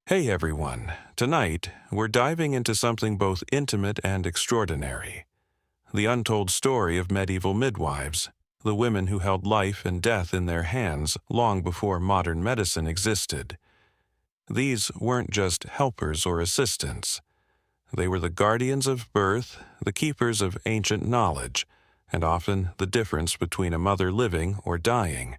Hey everyone, tonight we're diving into something both intimate and extraordinary. The untold story of medieval midwives, the women who held life and death in their hands long before modern medicine existed. These weren't just helpers or assistants. They were the guardians of birth, the keepers of ancient knowledge, and often the difference between a mother living or dying.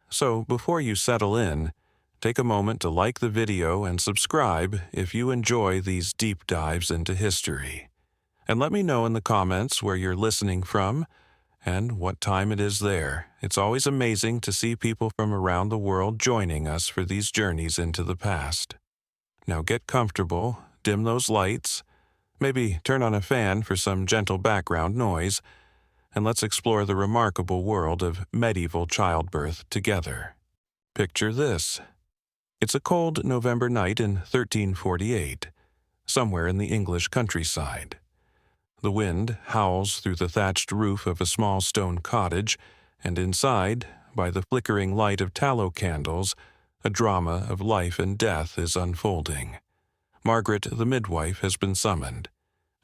So before you settle in, take a moment to like the video and subscribe if you enjoy these deep dives into history. And let me know in the comments where you're listening from and what time it is there. It's always amazing to see people from around the world joining us for these journeys into the past. Now get comfortable, dim those lights, maybe turn on a fan for some gentle background noise, and let's explore the remarkable world of medieval childbirth together. Picture this. It's a cold November night in 1348, somewhere in the English countryside. The wind howls through the thatched roof of a small stone cottage, and inside, by the flickering light of tallow candles, a drama of life and death is unfolding. Margaret, the midwife, has been summoned.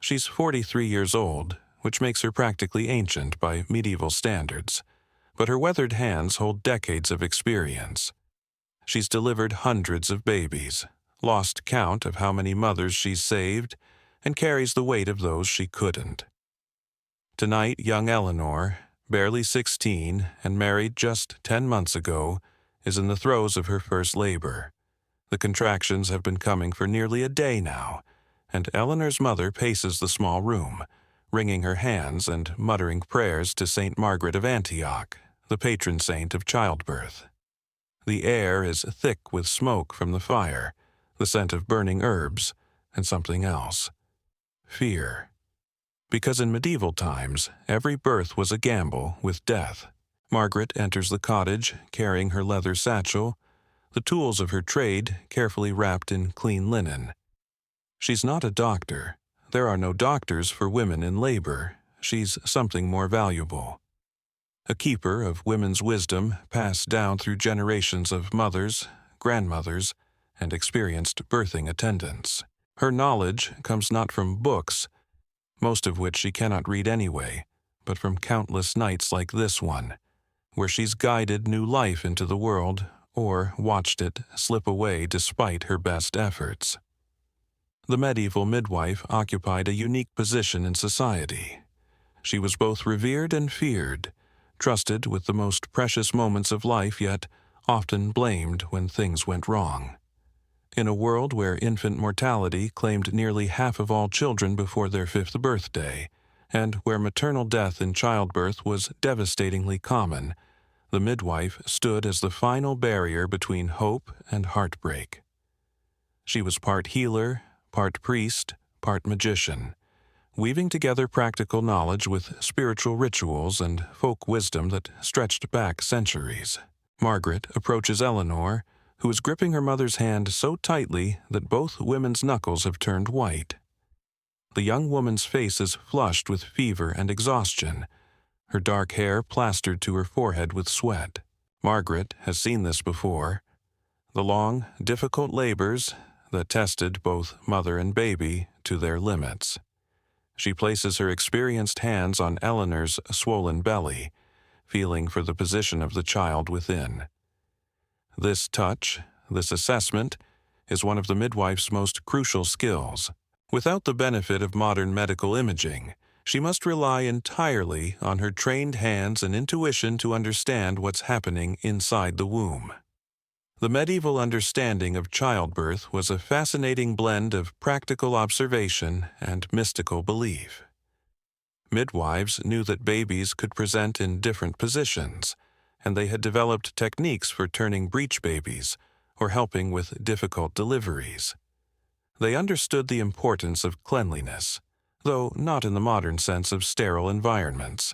She's 43 years old, which makes her practically ancient by medieval standards, but her weathered hands hold decades of experience. She's delivered hundreds of babies, lost count of how many mothers she's saved, and carries the weight of those she couldn't. Tonight, young Eleanor, barely 16 and married just 10 months ago, is in the throes of her first labor. The contractions have been coming for nearly a day now, and Eleanor's mother paces the small room, wringing her hands and muttering prayers to Saint Margaret of Antioch, the patron saint of childbirth. The air is thick with smoke from the fire, the scent of burning herbs, and something else. Fear. Because in medieval times, every birth was a gamble with death. Margaret enters the cottage carrying her leather satchel, the tools of her trade carefully wrapped in clean linen. She's not a doctor. There are no doctors for women in labor. She's something more valuable. A keeper of women's wisdom passed down through generations of mothers, grandmothers, and experienced birthing attendants. Her knowledge comes not from books, most of which she cannot read anyway, but from countless nights like this one, where she's guided new life into the world or watched it slip away despite her best efforts. The medieval midwife occupied a unique position in society. She was both revered and feared, trusted with the most precious moments of life, yet often blamed when things went wrong. In a world where infant mortality claimed nearly half of all children before their 5th birthday, and where maternal death in childbirth was devastatingly common, the midwife stood as the final barrier between hope and heartbreak. She was part healer, part priest, part magician, weaving together practical knowledge with spiritual rituals and folk wisdom that stretched back centuries. Margaret approaches Eleanor, who is gripping her mother's hand so tightly that both women's knuckles have turned white. The young woman's face is flushed with fever and exhaustion, her dark hair plastered to her forehead with sweat. Margaret has seen this before. The long, difficult labors that tested both mother and baby to their limits. She places her experienced hands on Eleanor's swollen belly, feeling for the position of the child within. This touch, this assessment, is one of the midwife's most crucial skills. Without the benefit of modern medical imaging, she must rely entirely on her trained hands and intuition to understand what's happening inside the womb. The medieval understanding of childbirth was a fascinating blend of practical observation and mystical belief. Midwives knew that babies could present in different positions, and they had developed techniques for turning breech babies or helping with difficult deliveries. They understood the importance of cleanliness, though not in the modern sense of sterile environments.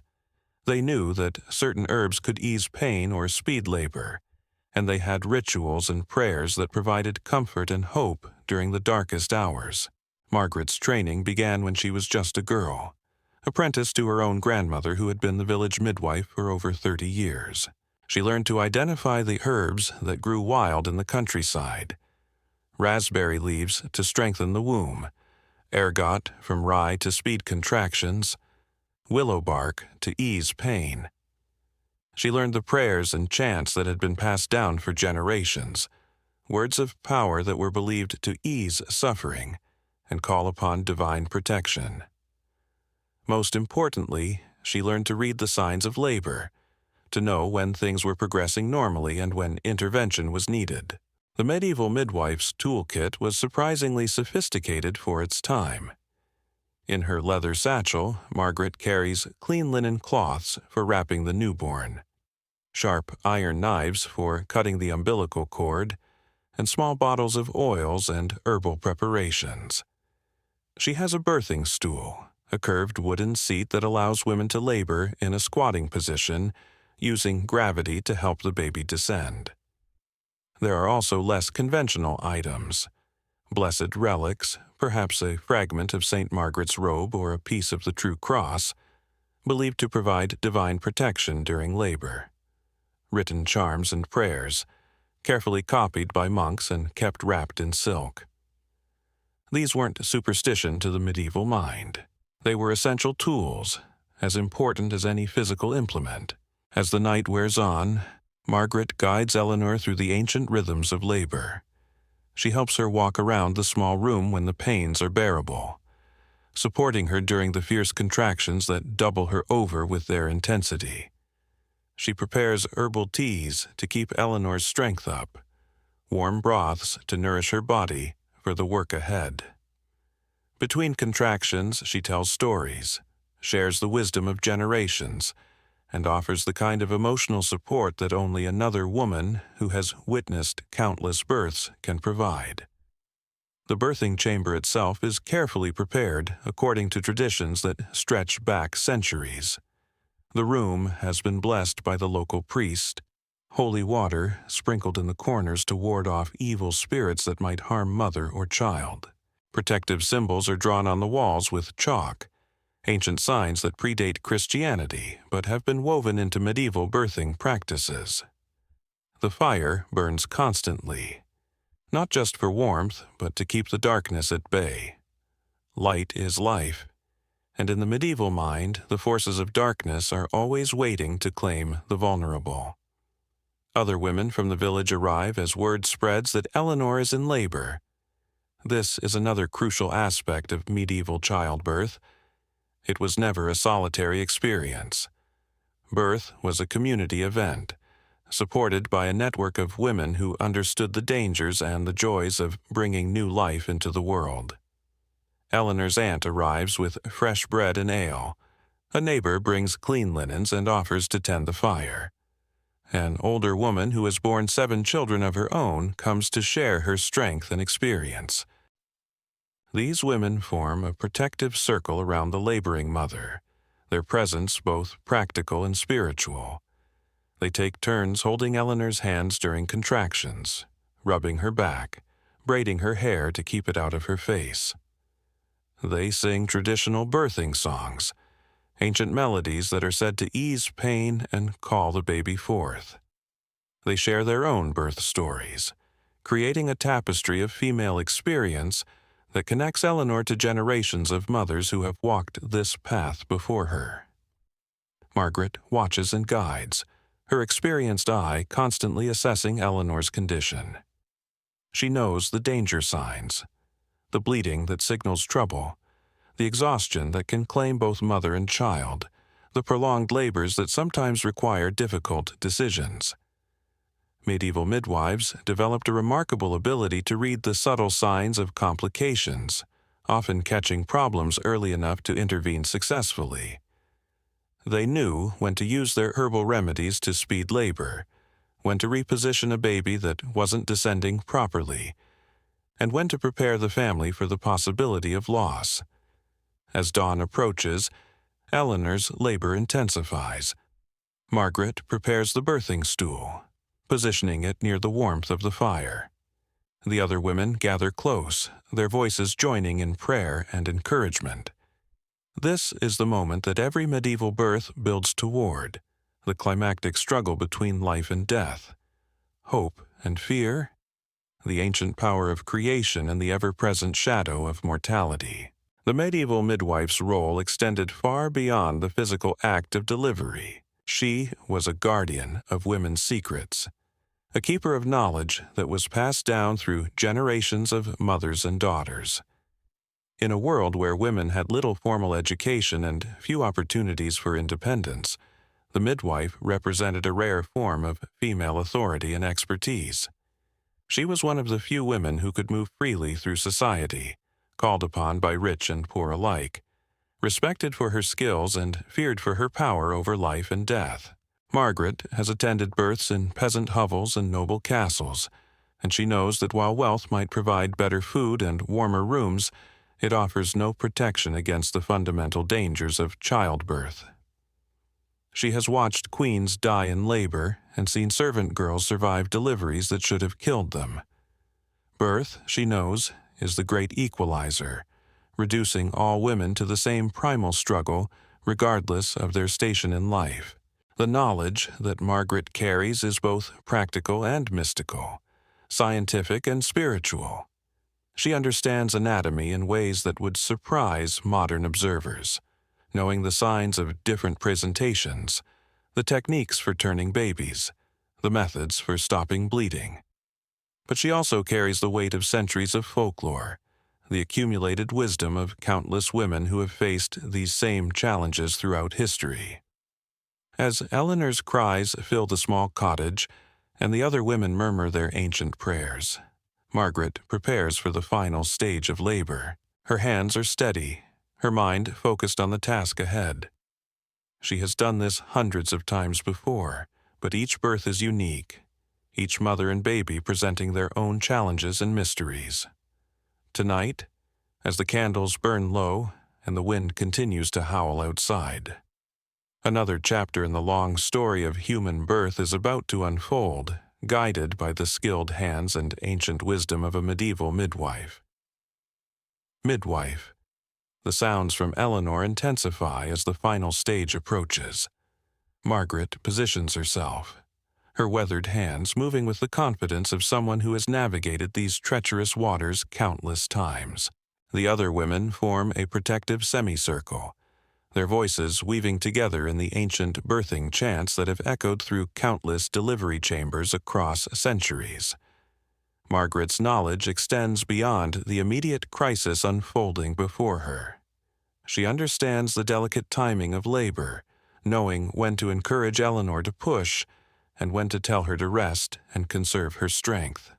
They knew that certain herbs could ease pain or speed labor, and they had rituals and prayers that provided comfort and hope during the darkest hours. Margaret's training began when she was just a girl, apprenticed to her own grandmother who had been the village midwife for over 30 years. She learned to identify the herbs that grew wild in the countryside, raspberry leaves to strengthen the womb, ergot from rye to speed contractions, willow bark to ease pain. She learned the prayers and chants that had been passed down for generations, words of power that were believed to ease suffering and call upon divine protection. Most importantly, she learned to read the signs of labor, to know when things were progressing normally and when intervention was needed. The medieval midwife's toolkit was surprisingly sophisticated for its time. In her leather satchel, Margaret carries clean linen cloths for wrapping the newborn, sharp iron knives for cutting the umbilical cord, and small bottles of oils and herbal preparations. She has a birthing stool, a curved wooden seat that allows women to labor in a squatting position, using gravity to help the baby descend. There are also less conventional items, blessed relics, perhaps a fragment of St. Margaret's robe or a piece of the True Cross, believed to provide divine protection during labor. Written charms and prayers, carefully copied by monks and kept wrapped in silk. These weren't superstition to the medieval mind. They were essential tools, as important as any physical implement. As the night wears on, Margaret guides Eleanor through the ancient rhythms of labor. She helps her walk around the small room when the pains are bearable, supporting her during the fierce contractions that double her over with their intensity. She prepares herbal teas to keep Eleanor's strength up, warm broths to nourish her body for the work ahead. Between contractions, she tells stories, shares the wisdom of generations, and offers the kind of emotional support that only another woman who has witnessed countless births can provide. The birthing chamber itself is carefully prepared according to traditions that stretch back centuries. The room has been blessed by the local priest, holy water sprinkled in the corners to ward off evil spirits that might harm mother or child. Protective symbols are drawn on the walls with chalk, ancient signs that predate Christianity but have been woven into medieval birthing practices. The fire burns constantly, not just for warmth, but to keep the darkness at bay. Light is life, and in the medieval mind, the forces of darkness are always waiting to claim the vulnerable. Other women from the village arrive as word spreads that Eleanor is in labor. This is another crucial aspect of medieval childbirth. It was never a solitary experience. Birth was a community event, supported by a network of women who understood the dangers and the joys of bringing new life into the world. Eleanor's aunt arrives with fresh bread and ale. A neighbor brings clean linens and offers to tend the fire. An older woman who has borne 7 children of her own comes to share her strength and experience. These women form a protective circle around the laboring mother, their presence both practical and spiritual. They take turns holding Eleanor's hands during contractions, rubbing her back, braiding her hair to keep it out of her face. They sing traditional birthing songs, ancient melodies that are said to ease pain and call the baby forth. They share their own birth stories, creating a tapestry of female experience that connects Eleanor to generations of mothers who have walked this path before her. Margaret watches and guides, her experienced eye constantly assessing Eleanor's condition. She knows the danger signs, the bleeding that signals trouble, the exhaustion that can claim both mother and child, the prolonged labors that sometimes require difficult decisions. Medieval midwives developed a remarkable ability to read the subtle signs of complications, often catching problems early enough to intervene successfully. They knew when to use their herbal remedies to speed labor, when to reposition a baby that wasn't descending properly, and when to prepare the family for the possibility of loss. As dawn approaches, Eleanor's labor intensifies. Margaret prepares the birthing stool, positioning it near the warmth of the fire. The other women gather close, their voices joining in prayer and encouragement. This is the moment that every medieval birth builds toward, the climactic struggle between life and death, hope and fear, the ancient power of creation and the ever-present shadow of mortality. The medieval midwife's role extended far beyond the physical act of delivery. She was a guardian of women's secrets, a keeper of knowledge that was passed down through generations of mothers and daughters. In a world where women had little formal education and few opportunities for independence, the midwife represented a rare form of female authority and expertise. She was one of the few women who could move freely through society, called upon by rich and poor alike, respected for her skills and feared for her power over life and death. Margaret has attended births in peasant hovels and noble castles, and she knows that while wealth might provide better food and warmer rooms, it offers no protection against the fundamental dangers of childbirth. She has watched queens die in labor and seen servant girls survive deliveries that should have killed them. Birth, she knows, is the great equalizer, reducing all women to the same primal struggle regardless of their station in life. The knowledge that Margaret carries is both practical and mystical, scientific and spiritual. She understands anatomy in ways that would surprise modern observers, knowing the signs of different presentations, the techniques for turning babies, the methods for stopping bleeding. But she also carries the weight of centuries of folklore, the accumulated wisdom of countless women who have faced these same challenges throughout history. As Eleanor's cries fill the small cottage and the other women murmur their ancient prayers, Margaret prepares for the final stage of labor. Her hands are steady, her mind focused on the task ahead. She has done this hundreds of times before, but each birth is unique, each mother and baby presenting their own challenges and mysteries. Tonight, as the candles burn low and the wind continues to howl outside, another chapter in the long story of human birth is about to unfold, guided by the skilled hands and ancient wisdom of a medieval midwife. Midwife. The sounds from Eleanor intensify as the final stage approaches. Margaret positions herself, her weathered hands moving with the confidence of someone who has navigated these treacherous waters countless times. The other women form a protective semicircle, their voices weaving together in the ancient birthing chants that have echoed through countless delivery chambers across centuries. Margaret's knowledge extends beyond the immediate crisis unfolding before her. She understands the delicate timing of labor, knowing when to encourage Eleanor to push and when to tell her to rest and conserve her strength.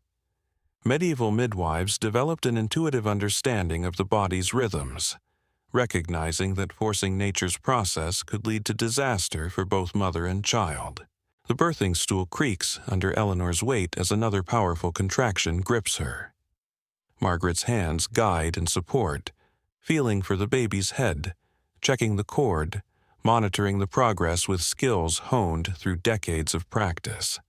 Medieval midwives developed an intuitive understanding of the body's rhythms, recognizing that forcing nature's process could lead to disaster for both mother and child. The birthing stool creaks under Eleanor's weight as another powerful contraction grips her. Margaret's hands guide and support, feeling for the baby's head, checking the cord, monitoring the progress with skills honed through decades of practice.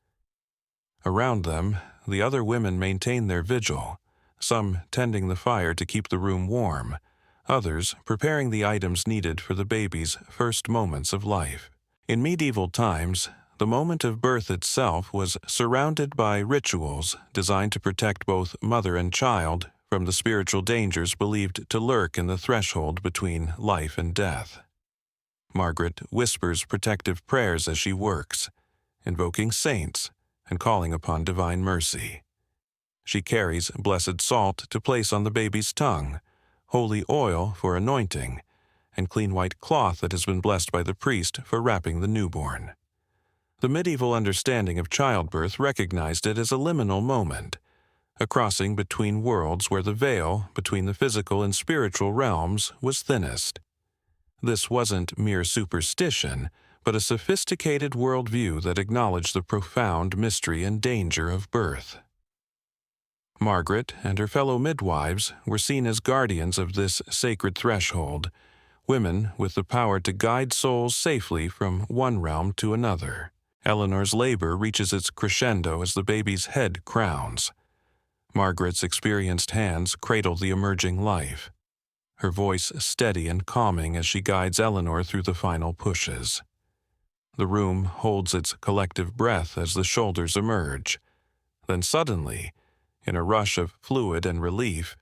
Around them, the other women maintain their vigil, some tending the fire to keep the room warm, others preparing the items needed for the baby's first moments of life. In medieval times, the moment of birth itself was surrounded by rituals designed to protect both mother and child from the spiritual dangers believed to lurk in the threshold between life and death. Margaret whispers protective prayers as she works, invoking saints and calling upon divine mercy. She carries blessed salt to place on the baby's tongue, holy oil for anointing, and clean white cloth that has been blessed by the priest for wrapping the newborn. The medieval understanding of childbirth recognized it as a liminal moment, a crossing between worlds where the veil between the physical and spiritual realms was thinnest. This wasn't mere superstition, but a sophisticated worldview that acknowledged the profound mystery and danger of birth. Margaret and her fellow midwives were seen as guardians of this sacred threshold, women with the power to guide souls safely from one realm to another. Eleanor's labor reaches its crescendo as the baby's head crowns. Margaret's experienced hands cradle the emerging life, her voice steady and calming as she guides Eleanor through the final pushes. The room holds its collective breath as the shoulders emerge. Then suddenly, In a rush of fluid and relief,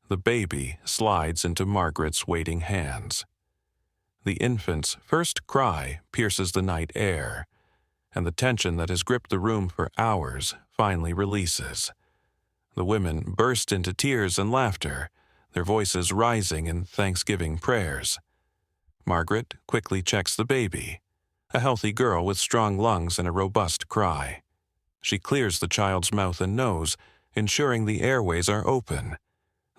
the baby slides into Margaret's waiting hands. The infant's first cry pierces the night air, and the tension that has gripped the room for hours finally releases. The women burst into tears and laughter, their voices rising in thanksgiving prayers. Margaret quickly checks the baby, a healthy girl with strong lungs and a robust cry. She clears the child's mouth and nose, ensuring the airways are open,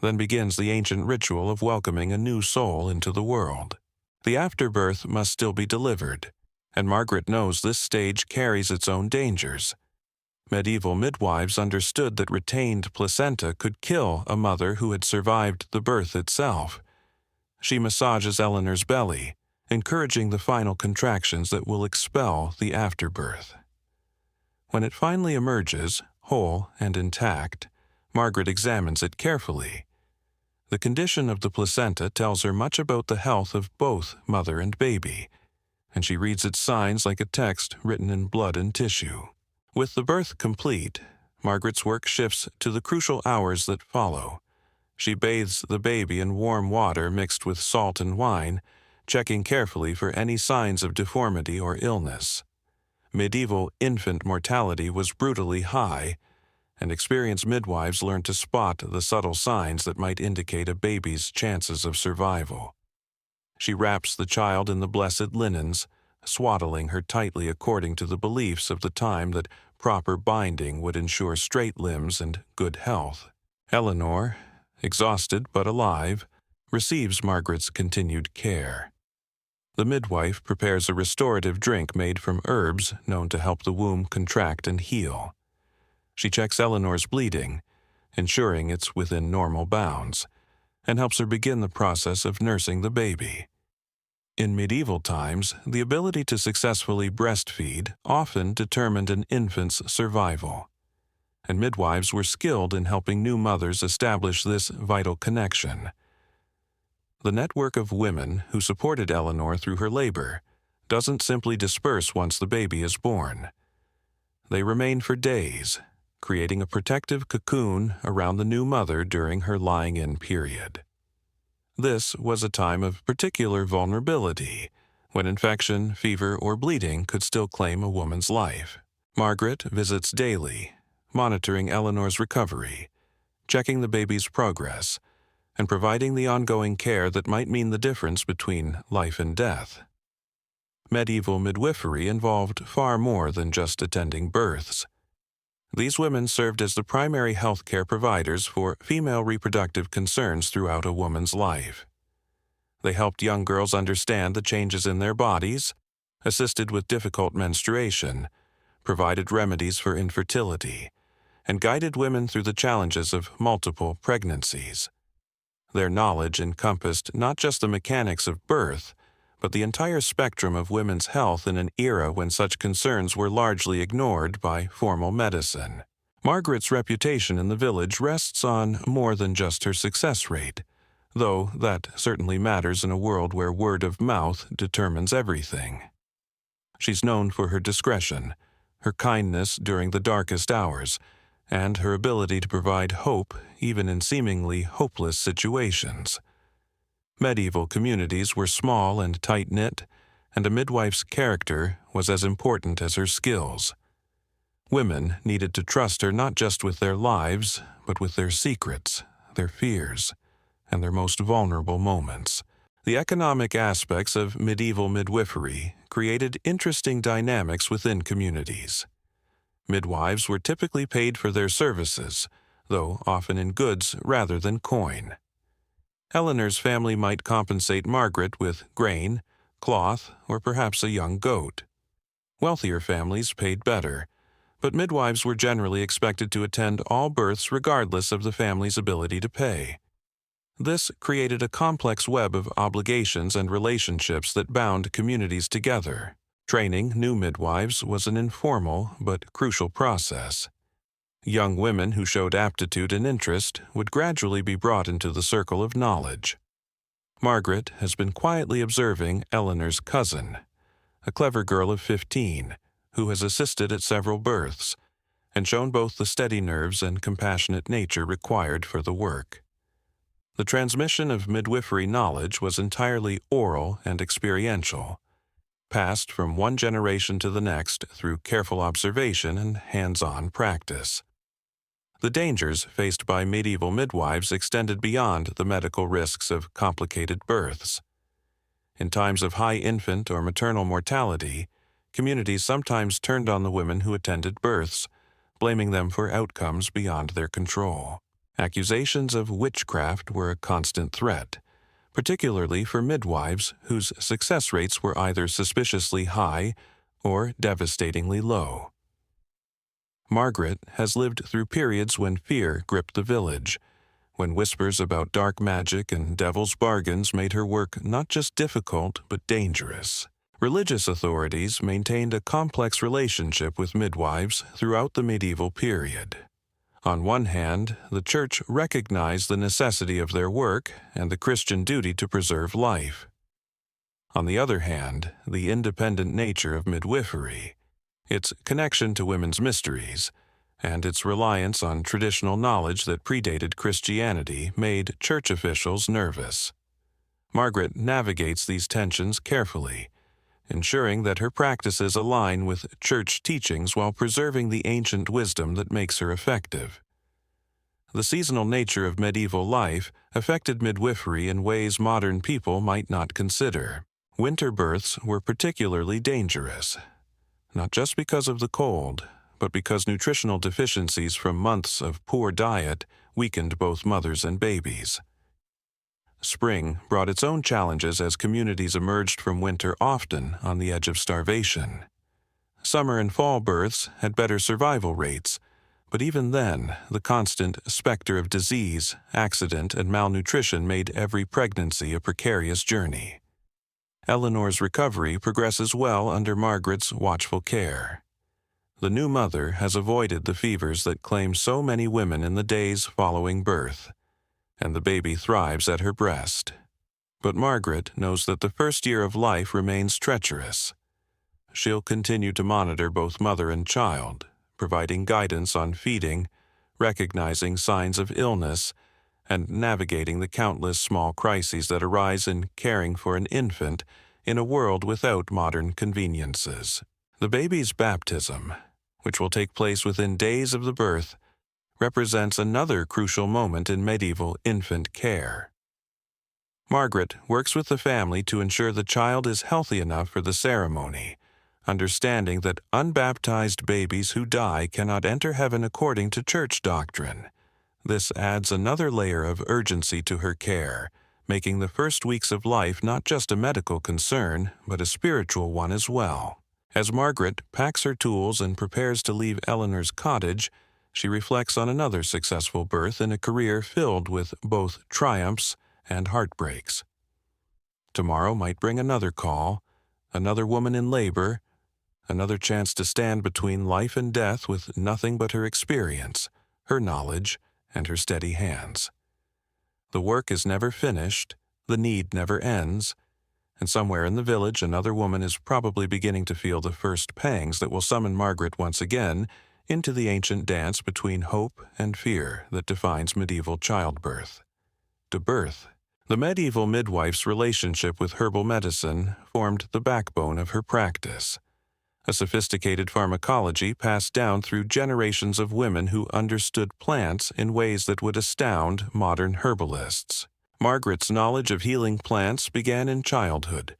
then begins the ancient ritual of welcoming a new soul into the world. The afterbirth must still be delivered, and Margaret knows this stage carries its own dangers. Medieval midwives understood that retained placenta could kill a mother who had survived the birth itself. She massages Eleanor's belly, encouraging the final contractions that will expel the afterbirth. When it finally emerges, whole and intact, Margaret examines it carefully. The condition of the placenta tells her much about the health of both mother and baby, and she reads its signs like a text written in blood and tissue. With the birth complete, Margaret's work shifts to the crucial hours that follow. She bathes the baby in warm water mixed with salt and wine, checking carefully for any signs of deformity or illness. Medieval infant mortality was brutally high, and experienced midwives learned to spot the subtle signs that might indicate a baby's chances of survival. She wraps the child in the blessed linens, swaddling her tightly according to the beliefs of the time that proper binding would ensure straight limbs and good health. Eleanor, exhausted but alive, receives Margaret's continued care. The midwife prepares a restorative drink made from herbs known to help the womb contract and heal. She checks Eleanor's bleeding, ensuring it's within normal bounds, and helps her begin the process of nursing the baby. In medieval times, the ability to successfully breastfeed often determined an infant's survival, and midwives were skilled in helping new mothers establish this vital connection. The network of women who supported Eleanor through her labor doesn't simply disperse once the baby is born. They remain for days, creating a protective cocoon around the new mother during her lying-in period. This was a time of particular vulnerability, when infection, fever, or bleeding could still claim a woman's life. Margaret visits daily, monitoring Eleanor's recovery, checking the baby's progress, and providing the ongoing care that might mean the difference between life and death. Medieval midwifery involved far more than just attending births. These women served as the primary health care providers for female reproductive concerns throughout a woman's life. They helped young girls understand the changes in their bodies, assisted with difficult menstruation, provided remedies for infertility, and guided women through the challenges of multiple pregnancies. Their knowledge encompassed not just the mechanics of birth, but the entire spectrum of women's health in an era when such concerns were largely ignored by formal medicine. Margaret's reputation in the village rests on more than just her success rate, though that certainly matters in a world where word of mouth determines everything. She's known for her discretion, her kindness during the darkest hours, and her ability to provide hope even in seemingly hopeless situations. Medieval communities were small and tight-knit, and a midwife's character was as important as her skills. Women needed to trust her not just with their lives, but with their secrets, their fears, and their most vulnerable moments. The economic aspects of medieval midwifery created interesting dynamics within communities. Midwives were typically paid for their services, though often in goods rather than coin. Eleanor's family might compensate Margaret with grain, cloth, or perhaps a young goat. Wealthier families paid better, but midwives were generally expected to attend all births regardless of the family's ability to pay. This created a complex web of obligations and relationships that bound communities together. Training new midwives was an informal but crucial process. Young women who showed aptitude and interest would gradually be brought into the circle of knowledge. Margaret has been quietly observing Eleanor's cousin, a clever girl of 15, who has assisted at several births, and shown both the steady nerves and compassionate nature required for the work. The transmission of midwifery knowledge was entirely oral and experiential, passed from one generation to the next through careful observation and hands-on practice. The dangers faced by medieval midwives extended beyond the medical risks of complicated births. In times of high infant or maternal mortality, communities sometimes turned on the women who attended births, blaming them for outcomes beyond their control. Accusations of witchcraft were a constant threat, particularly for midwives whose success rates were either suspiciously high or devastatingly low. Margaret has lived through periods when fear gripped the village, when whispers about dark magic and devil's bargains made her work not just difficult but dangerous. Religious authorities maintained a complex relationship with midwives throughout the medieval period. On one hand, the Church recognized the necessity of their work and the Christian duty to preserve life. On the other hand, the independent nature of midwifery, its connection to women's mysteries, and its reliance on traditional knowledge that predated Christianity made church officials nervous. Margaret navigates these tensions carefully, ensuring that her practices align with church teachings while preserving the ancient wisdom that makes her effective. The seasonal nature of medieval life affected midwifery in ways modern people might not consider. Winter births were particularly dangerous, not just because of the cold, but because nutritional deficiencies from months of poor diet weakened both mothers and babies. Spring brought its own challenges as communities emerged from winter often on the edge of starvation. Summer and fall births had better survival rates, but even then, the constant specter of disease, accident, and malnutrition made every pregnancy a precarious journey. Eleanor's recovery progresses well under Margaret's watchful care. The new mother has avoided the fevers that claim so many women in the days following birth, and the baby thrives at her breast. But Margaret knows that the first year of life remains treacherous. She'll continue to monitor both mother and child, providing guidance on feeding, recognizing signs of illness, and navigating the countless small crises that arise in caring for an infant in a world without modern conveniences. The baby's baptism, which will take place within days of the birth, represents another crucial moment in medieval infant care. Margaret works with the family to ensure the child is healthy enough for the ceremony, understanding that unbaptized babies who die cannot enter heaven according to church doctrine. This adds another layer of urgency to her care, making the first weeks of life not just a medical concern, but a spiritual one as well. As Margaret packs her tools and prepares to leave Eleanor's cottage, she reflects on another successful birth in a career filled with both triumphs and heartbreaks. Tomorrow might bring another call, another woman in labor, another chance to stand between life and death with nothing but her experience, her knowledge, and her steady hands. The work is never finished, the need never ends, and somewhere in the village another woman is probably beginning to feel the first pangs that will summon Margaret once again into the ancient dance between hope and fear that defines medieval childbirth. To birth. The medieval midwife's relationship with herbal medicine formed the backbone of her practice, a sophisticated pharmacology passed down through generations of women who understood plants in ways that would astound modern herbalists. Margaret's knowledge of healing plants began in childhood,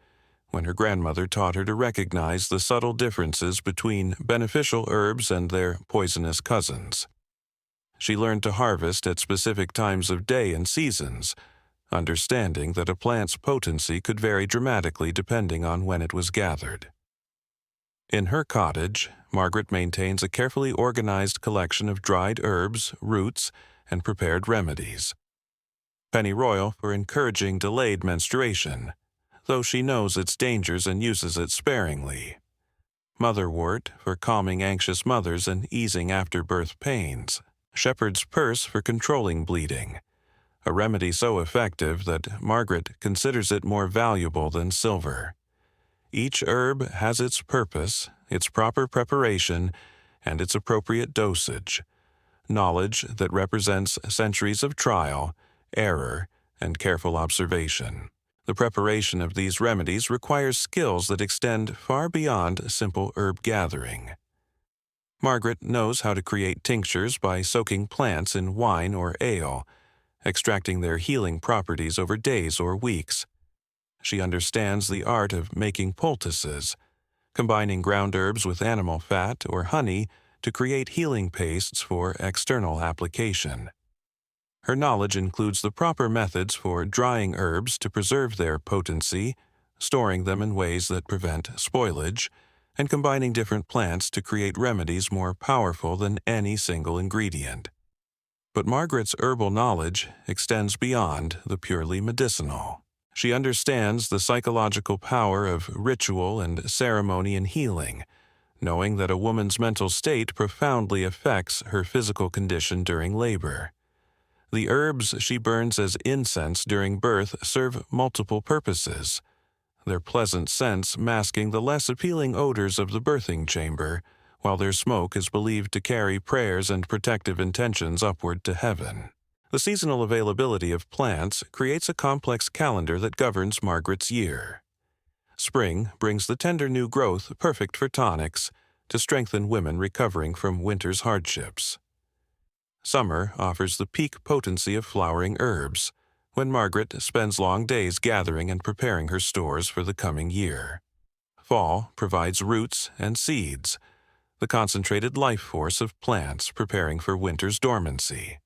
when her grandmother taught her to recognize the subtle differences between beneficial herbs and their poisonous cousins. She learned to harvest at specific times of day and seasons, understanding that a plant's potency could vary dramatically depending on when it was gathered. In her cottage, Margaret maintains a carefully organized collection of dried herbs, roots, and prepared remedies. Pennyroyal for encouraging delayed menstruation, though she knows its dangers and uses it sparingly. Motherwort for calming anxious mothers and easing after-birth pains. Shepherd's purse for controlling bleeding, a remedy so effective that Margaret considers it more valuable than silver. Each herb has its purpose, its proper preparation, and its appropriate dosage, knowledge that represents centuries of trial, error, and careful observation. The preparation of these remedies requires skills that extend far beyond simple herb gathering. Margaret knows how to create tinctures by soaking plants in wine or ale, extracting their healing properties over days or weeks. She understands the art of making poultices, combining ground herbs with animal fat or honey to create healing pastes for external application. Her knowledge includes the proper methods for drying herbs to preserve their potency, storing them in ways that prevent spoilage, and combining different plants to create remedies more powerful than any single ingredient. But Margaret's herbal knowledge extends beyond the purely medicinal. She understands the psychological power of ritual and ceremony in healing, knowing that a woman's mental state profoundly affects her physical condition during labor. The herbs she burns as incense during birth serve multiple purposes, their pleasant scents masking the less appealing odors of the birthing chamber, while their smoke is believed to carry prayers and protective intentions upward to heaven. The seasonal availability of plants creates a complex calendar that governs Margaret's year. Spring brings the tender new growth perfect for tonics to strengthen women recovering from winter's hardships. Summer offers the peak potency of flowering herbs, when Margaret spends long days gathering and preparing her stores for the coming year. Fall provides roots and seeds, the concentrated life force of plants preparing for winter's dormancy.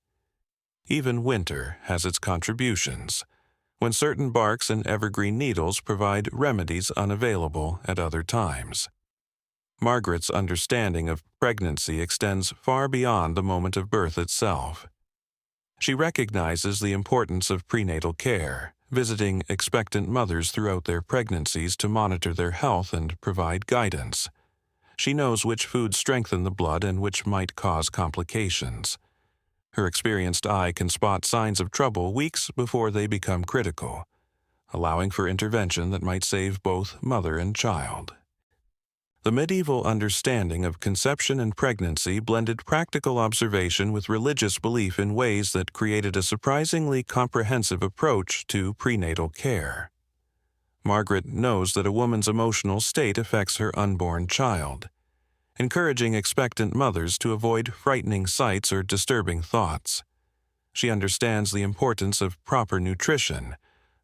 Even winter has its contributions, when certain barks and evergreen needles provide remedies unavailable at other times. Margaret's understanding of pregnancy extends far beyond the moment of birth itself. She recognizes the importance of prenatal care, visiting expectant mothers throughout their pregnancies to monitor their health and provide guidance. She knows which foods strengthen the blood and which might cause complications. Her experienced eye can spot signs of trouble weeks before they become critical, allowing for intervention that might save both mother and child. The medieval understanding of conception and pregnancy blended practical observation with religious belief in ways that created a surprisingly comprehensive approach to prenatal care. Margaret knows that a woman's emotional state affects her unborn child, encouraging expectant mothers to avoid frightening sights or disturbing thoughts. She understands the importance of proper nutrition,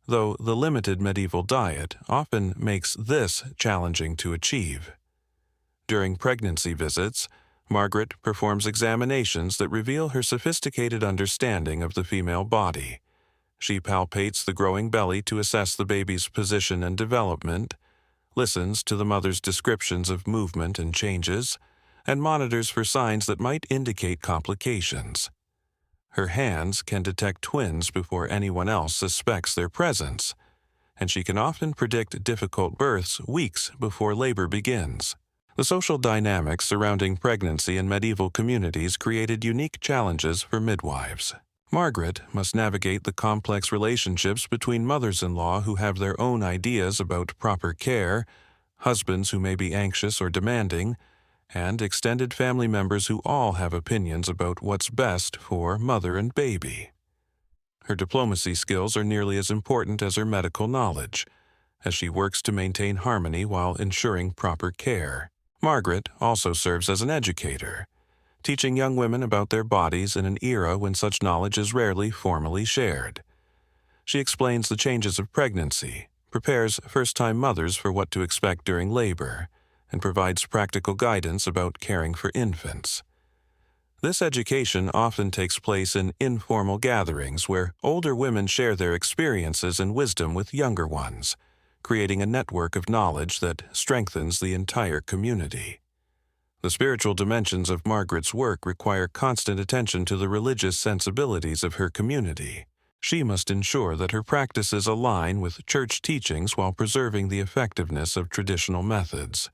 though the limited medieval diet often makes this challenging to achieve. During pregnancy visits, Margaret performs examinations that reveal her sophisticated understanding of the female body. She palpates the growing belly to assess the baby's position and development, listens to the mother's descriptions of movement and changes, and monitors for signs that might indicate complications. Her hands can detect twins before anyone else suspects their presence, and she can often predict difficult births weeks before labor begins. The social dynamics surrounding pregnancy in medieval communities created unique challenges for midwives. Margaret must navigate the complex relationships between mothers-in-law who have their own ideas about proper care, husbands who may be anxious or demanding, and extended family members who all have opinions about what's best for mother and baby. Her diplomacy skills are nearly as important as her medical knowledge, as she works to maintain harmony while ensuring proper care. Margaret also serves as an educator, teaching young women about their bodies in an era when such knowledge is rarely formally shared. She explains the changes of pregnancy, prepares first-time mothers for what to expect during labor, and provides practical guidance about caring for infants. This education often takes place in informal gatherings where older women share their experiences and wisdom with younger ones, creating a network of knowledge that strengthens the entire community. The spiritual dimensions of Margaret's work require constant attention to the religious sensibilities of her community. She must ensure that her practices align with church teachings while preserving the effectiveness of traditional methods.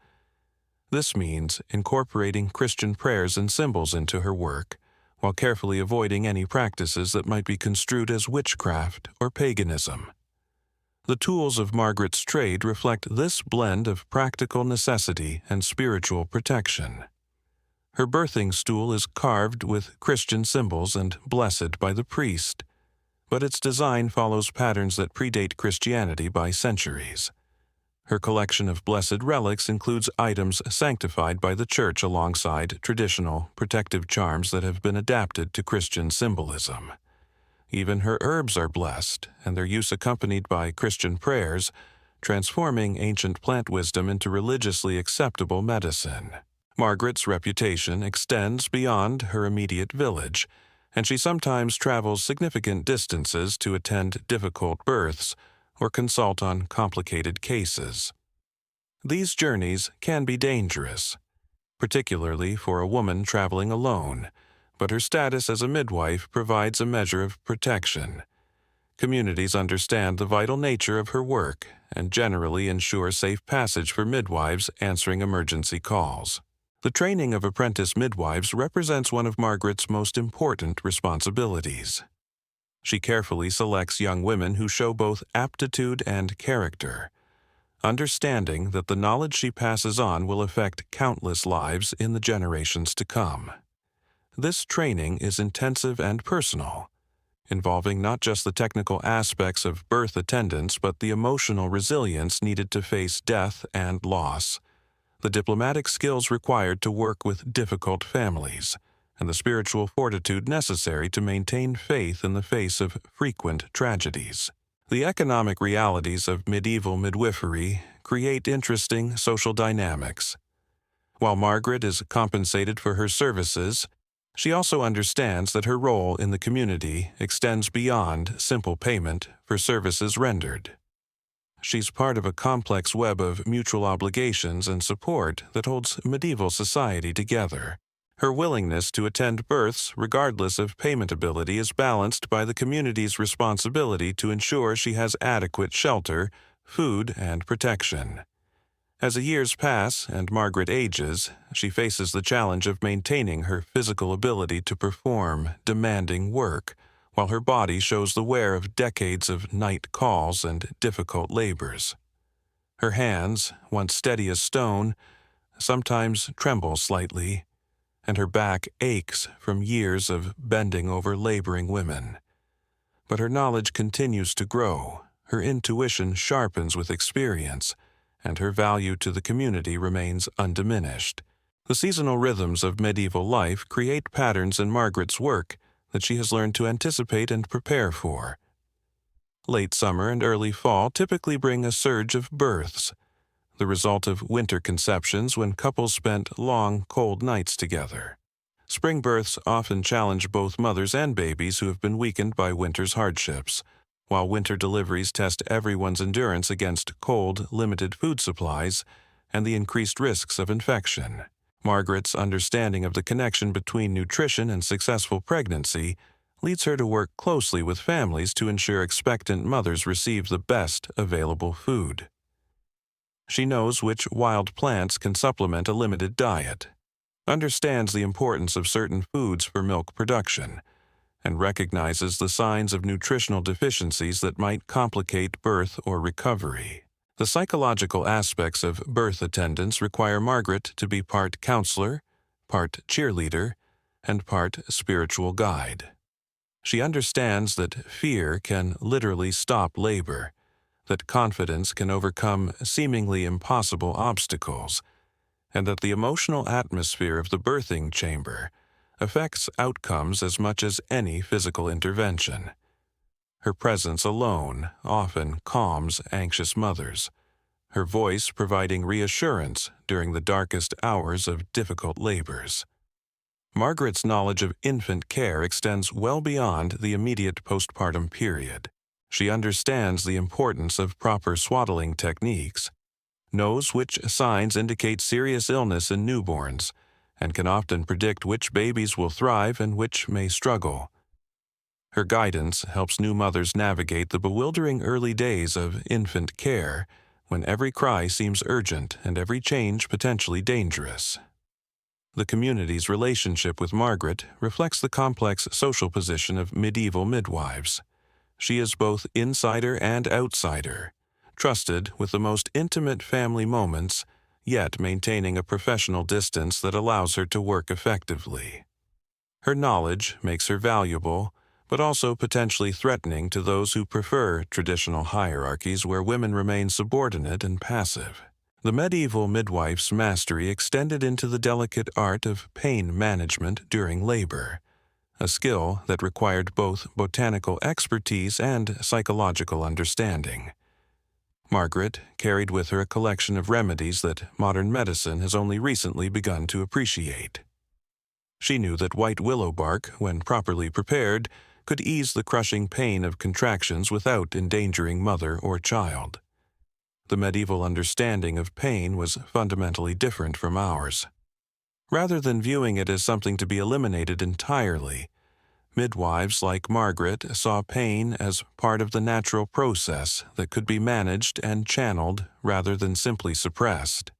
This means incorporating Christian prayers and symbols into her work, while carefully avoiding any practices that might be construed as witchcraft or paganism. The tools of Margaret's trade reflect this blend of practical necessity and spiritual protection. Her birthing stool is carved with Christian symbols and blessed by the priest, but its design follows patterns that predate Christianity by centuries. Her collection of blessed relics includes items sanctified by the Church alongside traditional protective charms that have been adapted to Christian symbolism. Even her herbs are blessed, and their use accompanied by Christian prayers, transforming ancient plant wisdom into religiously acceptable medicine. Margaret's reputation extends beyond her immediate village, and she sometimes travels significant distances to attend difficult births or consult on complicated cases. These journeys can be dangerous, particularly for a woman traveling alone, but her status as a midwife provides a measure of protection. Communities understand the vital nature of her work and generally ensure safe passage for midwives answering emergency calls. The training of apprentice midwives represents one of Margaret's most important responsibilities. She carefully selects young women who show both aptitude and character, understanding that the knowledge she passes on will affect countless lives in the generations to come. This training is intensive and personal, involving not just the technical aspects of birth attendance but the emotional resilience needed to face death and loss, the diplomatic skills required to work with difficult families, and the spiritual fortitude necessary to maintain faith in the face of frequent tragedies. The economic realities of medieval midwifery create interesting social dynamics. While Margaret is compensated for her services, she also understands that her role in the community extends beyond simple payment for services rendered. She's part of a complex web of mutual obligations and support that holds medieval society together. Her willingness to attend births, regardless of payment ability, is balanced by the community's responsibility to ensure she has adequate shelter, food, and protection. As the years pass and Margaret ages, she faces the challenge of maintaining her physical ability to perform demanding work, while her body shows the wear of decades of night calls and difficult labors. Her hands, once steady as stone, sometimes tremble slightly, and her back aches from years of bending over laboring women. But her knowledge continues to grow, her intuition sharpens with experience, and her value to the community remains undiminished. The seasonal rhythms of medieval life create patterns in Margaret's work that she has learned to anticipate and prepare for. Late summer and early fall typically bring a surge of births, the result of winter conceptions when couples spent long, cold nights together. Spring births often challenge both mothers and babies who have been weakened by winter's hardships, while winter deliveries test everyone's endurance against cold, limited food supplies and the increased risks of infection. Margaret's understanding of the connection between nutrition and successful pregnancy leads her to work closely with families to ensure expectant mothers receive the best available food. She knows which wild plants can supplement a limited diet, understands the importance of certain foods for milk production, and recognizes the signs of nutritional deficiencies that might complicate birth or recovery. The psychological aspects of birth attendance require Margaret to be part counselor, part cheerleader, and part spiritual guide. She understands that fear can literally stop labor, that confidence can overcome seemingly impossible obstacles, and that the emotional atmosphere of the birthing chamber affects outcomes as much as any physical intervention. Her presence alone often calms anxious mothers, her voice providing reassurance during the darkest hours of difficult labors. Margaret's knowledge of infant care extends well beyond the immediate postpartum period. She understands the importance of proper swaddling techniques, knows which signs indicate serious illness in newborns, and can often predict which babies will thrive and which may struggle. Her guidance helps new mothers navigate the bewildering early days of infant care, when every cry seems urgent and every change potentially dangerous. The community's relationship with Margaret reflects the complex social position of medieval midwives. She is both insider and outsider, trusted with the most intimate family moments, yet maintaining a professional distance that allows her to work effectively. Her knowledge makes her valuable, but also potentially threatening to those who prefer traditional hierarchies where women remain subordinate and passive. The medieval midwife's mastery extended into the delicate art of pain management during labor, a skill that required both botanical expertise and psychological understanding. Margaret carried with her a collection of remedies that modern medicine has only recently begun to appreciate. She knew that white willow bark, when properly prepared, could ease the crushing pain of contractions without endangering mother or child. The medieval understanding of pain was fundamentally different from ours. Rather than viewing it as something to be eliminated entirely, midwives like Margaret saw pain as part of the natural process that could be managed and channeled rather than simply suppressed.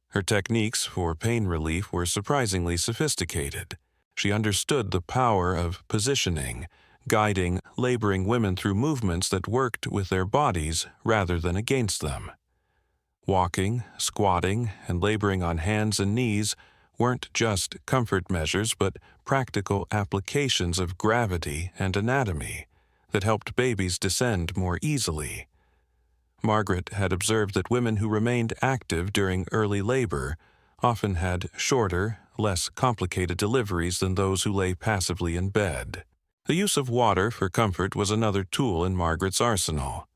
Her techniques for pain relief were surprisingly sophisticated. She understood the power of positioning, guiding laboring women through movements that worked with their bodies rather than against them. Walking, squatting, and laboring on hands and knees weren't just comfort measures but practical applications of gravity and anatomy that helped babies descend more easily. Margaret had observed that women who remained active during early labor often had shorter, less complicated deliveries than those who lay passively in bed. The use of water for comfort was another tool in Margaret's arsenal.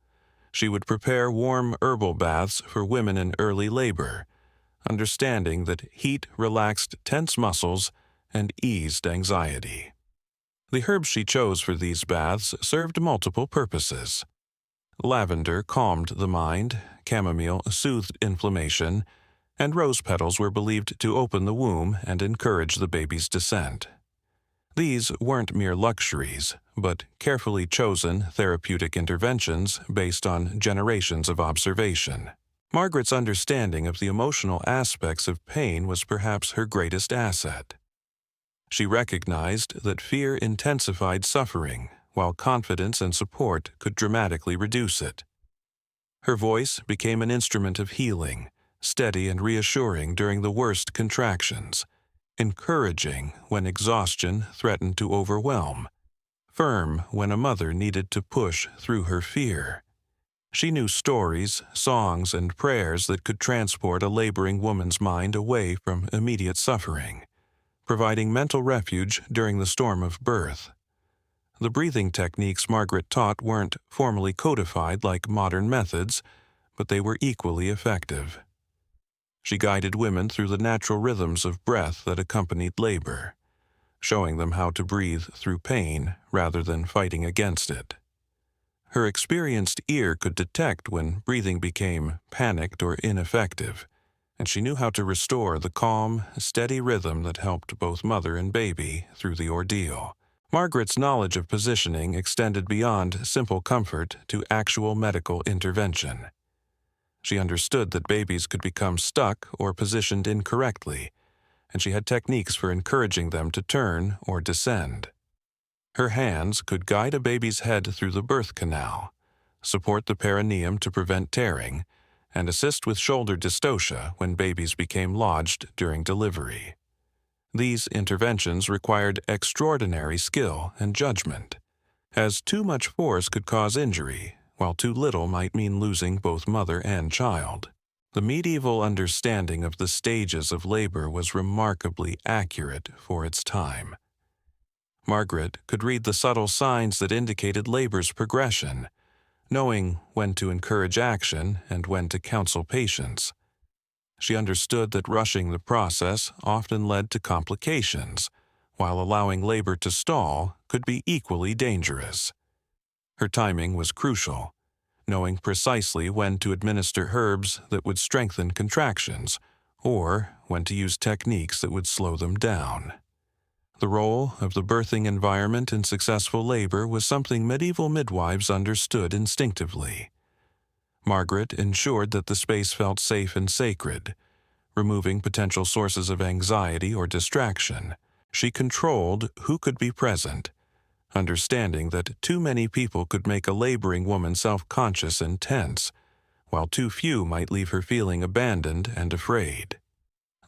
She would prepare warm herbal baths for women in early labor, understanding that heat relaxed tense muscles and eased anxiety. The herbs she chose for these baths served multiple purposes. Lavender calmed the mind, chamomile soothed inflammation, and rose petals were believed to open the womb and encourage the baby's descent. These weren't mere luxuries, but carefully chosen therapeutic interventions based on generations of observation. Margaret's understanding of the emotional aspects of pain was perhaps her greatest asset. She recognized that fear intensified suffering, while confidence and support could dramatically reduce it. Her voice became an instrument of healing, steady and reassuring during the worst contractions, encouraging when exhaustion threatened to overwhelm, firm when a mother needed to push through her fear. She knew stories, songs, and prayers that could transport a laboring woman's mind away from immediate suffering, providing mental refuge during the storm of birth. The breathing techniques Margaret taught weren't formally codified like modern methods, but they were equally effective. She guided women through the natural rhythms of breath that accompanied labor, showing them how to breathe through pain rather than fighting against it. Her experienced ear could detect when breathing became panicked or ineffective, and she knew how to restore the calm, steady rhythm that helped both mother and baby through the ordeal. Margaret's knowledge of positioning extended beyond simple comfort to actual medical intervention. She understood that babies could become stuck or positioned incorrectly, and she had techniques for encouraging them to turn or descend. Her hands could guide a baby's head through the birth canal, support the perineum to prevent tearing, and assist with shoulder dystocia when babies became lodged during delivery. These interventions required extraordinary skill and judgment, as too much force could cause injury, while too little might mean losing both mother and child. The medieval understanding of the stages of labor was remarkably accurate for its time. Margaret could read the subtle signs that indicated labor's progression, knowing when to encourage action and when to counsel patience. She understood that rushing the process often led to complications, while allowing labor to stall could be equally dangerous. Her timing was crucial, knowing precisely when to administer herbs that would strengthen contractions, or when to use techniques that would slow them down. The role of the birthing environment in successful labor was something medieval midwives understood instinctively. Margaret ensured that the space felt safe and sacred, removing potential sources of anxiety or distraction. She controlled who could be present, understanding that too many people could make a laboring woman self-conscious and tense, while too few might leave her feeling abandoned and afraid.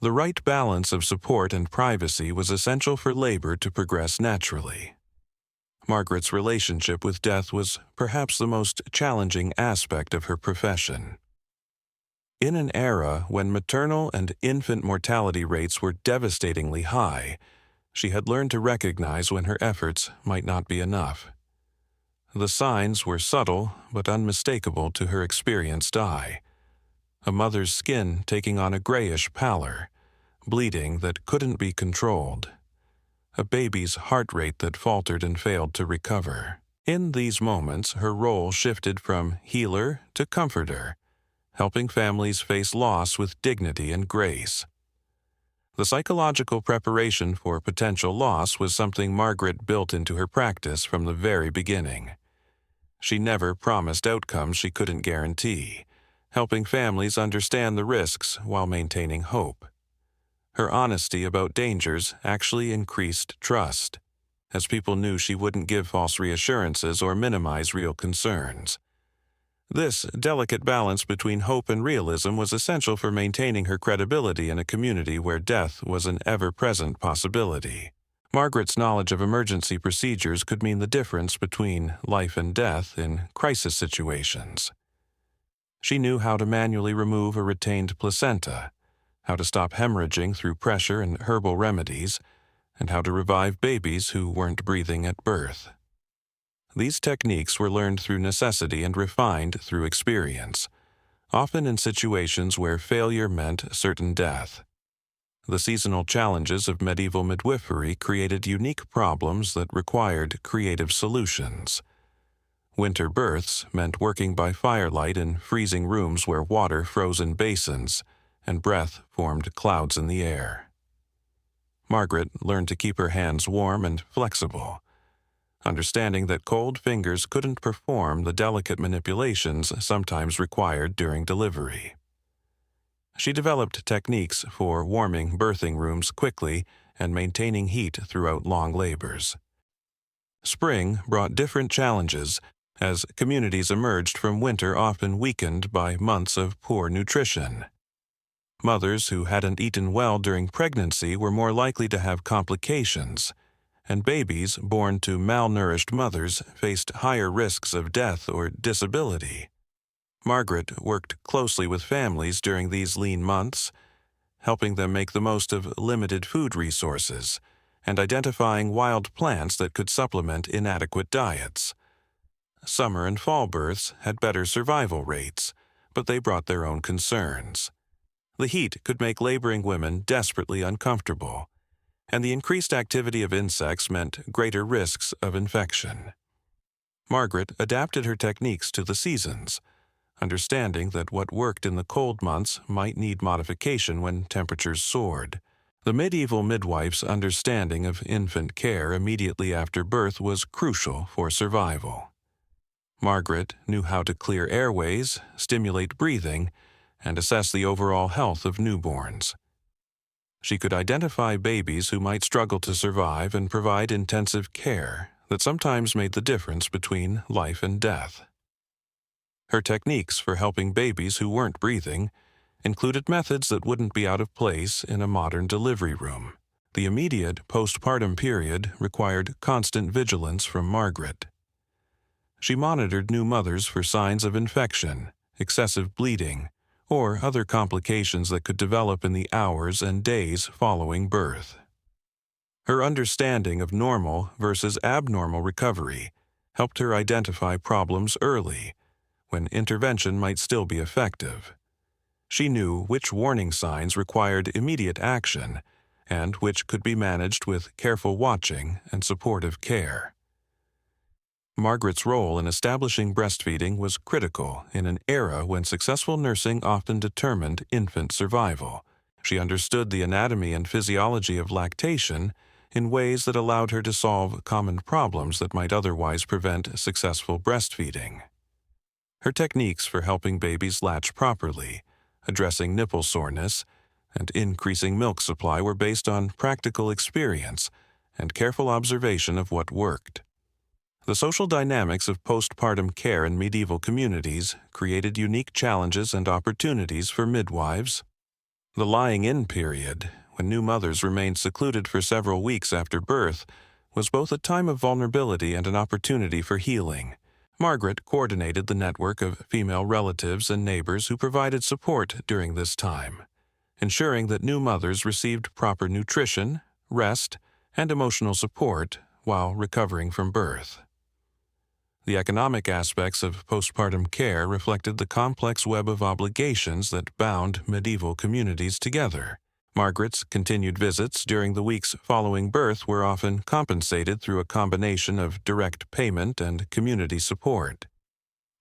The right balance of support and privacy was essential for labor to progress naturally. Margaret's relationship with death was perhaps the most challenging aspect of her profession. In an era when maternal and infant mortality rates were devastatingly high, she had learned to recognize when her efforts might not be enough. The signs were subtle but unmistakable to her experienced eye. A mother's skin taking on a grayish pallor, bleeding that couldn't be controlled, a baby's heart rate that faltered and failed to recover. In these moments, her role shifted from healer to comforter, helping families face loss with dignity and grace. The psychological preparation for potential loss was something Margaret built into her practice from the very beginning. She never promised outcomes she couldn't guarantee, helping families understand the risks while maintaining hope. Her honesty about dangers actually increased trust, as people knew she wouldn't give false reassurances or minimize real concerns. This delicate balance between hope and realism was essential for maintaining her credibility in a community where death was an ever-present possibility. Margaret's knowledge of emergency procedures could mean the difference between life and death in crisis situations. She knew how to manually remove a retained placenta, how to stop hemorrhaging through pressure and herbal remedies, and how to revive babies who weren't breathing at birth. These techniques were learned through necessity and refined through experience, often in situations where failure meant certain death. The seasonal challenges of medieval midwifery created unique problems that required creative solutions. Winter births meant working by firelight in freezing rooms where water froze in basins and breath formed clouds in the air. Margaret learned to keep her hands warm and flexible, understanding that cold fingers couldn't perform the delicate manipulations sometimes required during delivery. She developed techniques for warming birthing rooms quickly and maintaining heat throughout long labors. Spring brought different challenges as communities emerged from winter often weakened by months of poor nutrition. Mothers who hadn't eaten well during pregnancy were more likely to have complications, and babies born to malnourished mothers faced higher risks of death or disability. Margaret worked closely with families during these lean months, helping them make the most of limited food resources and identifying wild plants that could supplement inadequate diets. Summer and fall births had better survival rates, but they brought their own concerns. The heat could make laboring women desperately uncomfortable, and the increased activity of insects meant greater risks of infection. Margaret adapted her techniques to the seasons, understanding that what worked in the cold months might need modification when temperatures soared. The medieval midwife's understanding of infant care immediately after birth was crucial for survival. Margaret knew how to clear airways, stimulate breathing, and assess the overall health of newborns. She could identify babies who might struggle to survive and provide intensive care that sometimes made the difference between life and death. Her techniques for helping babies who weren't breathing included methods that wouldn't be out of place in a modern delivery room. The immediate postpartum period required constant vigilance from Margaret. She monitored new mothers for signs of infection, excessive bleeding, or other complications that could develop in the hours and days following birth. Her understanding of normal versus abnormal recovery helped her identify problems early, when intervention might still be effective. She knew which warning signs required immediate action and which could be managed with careful watching and supportive care. Margaret's role in establishing breastfeeding was critical in an era when successful nursing often determined infant survival. She understood the anatomy and physiology of lactation in ways that allowed her to solve common problems that might otherwise prevent successful breastfeeding. Her techniques for helping babies latch properly, addressing nipple soreness, and increasing milk supply were based on practical experience and careful observation of what worked. The social dynamics of postpartum care in medieval communities created unique challenges and opportunities for midwives. The lying-in period, when new mothers remained secluded for several weeks after birth, was both a time of vulnerability and an opportunity for healing. Margaret coordinated the network of female relatives and neighbors who provided support during this time, ensuring that new mothers received proper nutrition, rest, and emotional support while recovering from birth. The economic aspects of postpartum care reflected the complex web of obligations that bound medieval communities together. Margaret's continued visits during the weeks following birth were often compensated through a combination of direct payment and community support.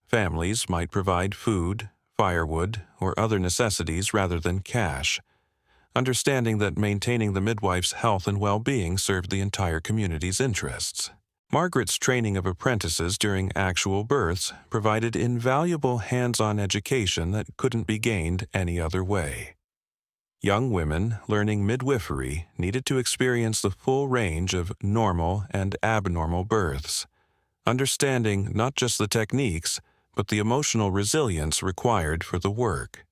Families might provide food, firewood, or other necessities rather than cash, understanding that maintaining the midwife's health and well-being served the entire community's interests. Margaret's training of apprentices during actual births provided invaluable hands-on education that couldn't be gained any other way. Young women learning midwifery needed to experience the full range of normal and abnormal births, understanding not just the techniques, but the emotional resilience required for the work.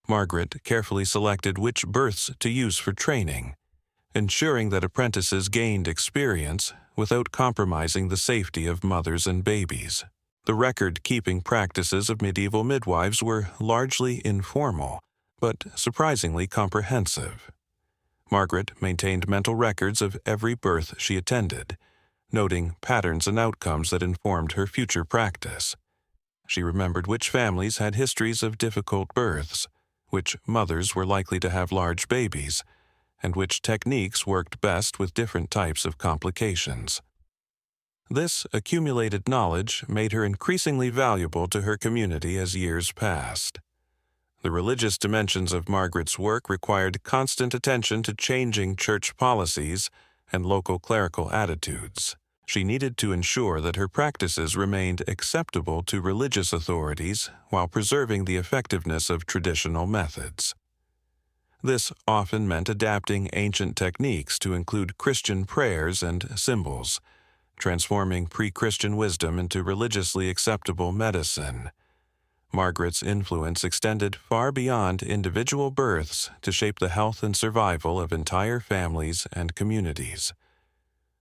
Margaret carefully selected which births to use for training, ensuring that apprentices gained experience without compromising the safety of mothers and babies. The record-keeping practices of medieval midwives were largely informal, but surprisingly comprehensive. Margaret maintained mental records of every birth she attended, noting patterns and outcomes that informed her future practice. She remembered which families had histories of difficult births, which mothers were likely to have large babies, and which techniques worked best with different types of complications. This accumulated knowledge made her increasingly valuable to her community as years passed. The religious dimensions of Margaret's work required constant attention to changing church policies and local clerical attitudes. She needed to ensure that her practices remained acceptable to religious authorities while preserving the effectiveness of traditional methods. This often meant adapting ancient techniques to include Christian prayers and symbols, transforming pre-Christian wisdom into religiously acceptable medicine. Margaret's influence extended far beyond individual births to shape the health and survival of entire families and communities.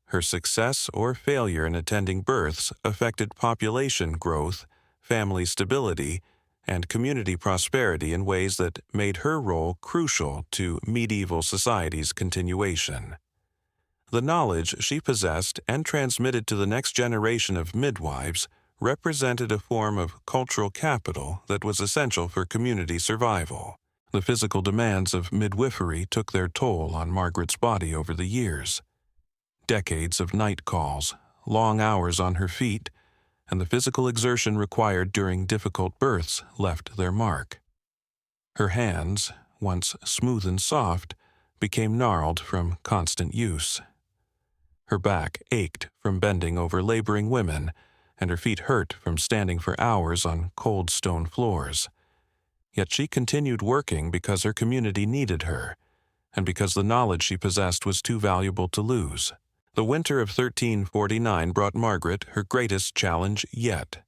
Her success or failure in attending births affected population growth, family stability, and community prosperity in ways that made her role crucial to medieval society's continuation. The knowledge she possessed and transmitted to the next generation of midwives represented a form of cultural capital that was essential for community survival. The physical demands of midwifery took their toll on Margaret's body over the years. Decades of night calls, long hours on her feet, and the physical exertion required during difficult births left their mark. Her hands, once smooth and soft, became gnarled from constant use. Her back ached from bending over laboring women, and her feet hurt from standing for hours on cold stone floors. Yet she continued working because her community needed her, and because the knowledge she possessed was too valuable to lose. The winter of 1349 brought Margaret her greatest challenge yet.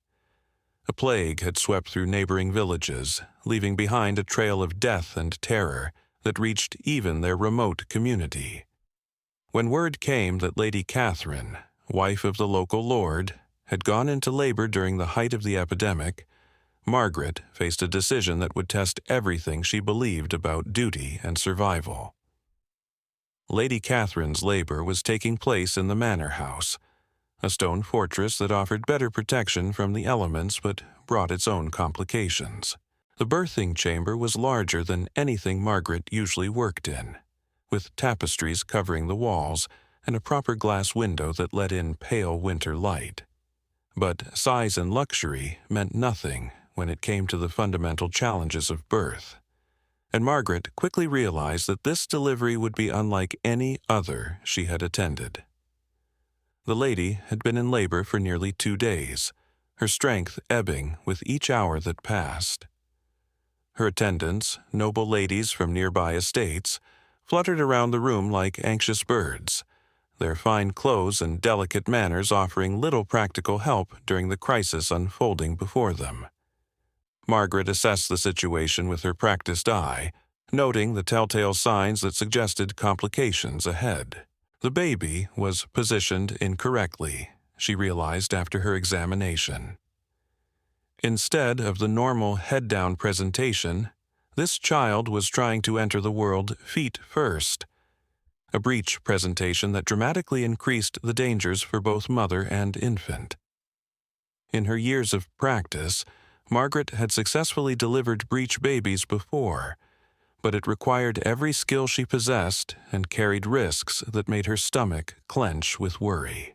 A plague had swept through neighboring villages, leaving behind a trail of death and terror that reached even their remote community. When word came that Lady Catherine, wife of the local lord, had gone into labor during the height of the epidemic, Margaret faced a decision that would test everything she believed about duty and survival. Lady Catherine's labor was taking place in the manor house, a stone fortress that offered better protection from the elements but brought its own complications. The birthing chamber was larger than anything Margaret usually worked in, with tapestries covering the walls and a proper glass window that let in pale winter light. But size and luxury meant nothing when it came to the fundamental challenges of birth. And Margaret quickly realized that this delivery would be unlike any other she had attended. The lady had been in labor for nearly 2 days, her strength ebbing with each hour that passed. Her attendants, noble ladies from nearby estates, fluttered around the room like anxious birds, their fine clothes and delicate manners offering little practical help during the crisis unfolding before them. Margaret assessed the situation with her practiced eye, noting the telltale signs that suggested complications ahead. The baby was positioned incorrectly, she realized after her examination. Instead of the normal head-down presentation, this child was trying to enter the world feet first, a breech presentation that dramatically increased the dangers for both mother and infant. In her years of practice, Margaret had successfully delivered breech babies before, but it required every skill she possessed and carried risks that made her stomach clench with worry.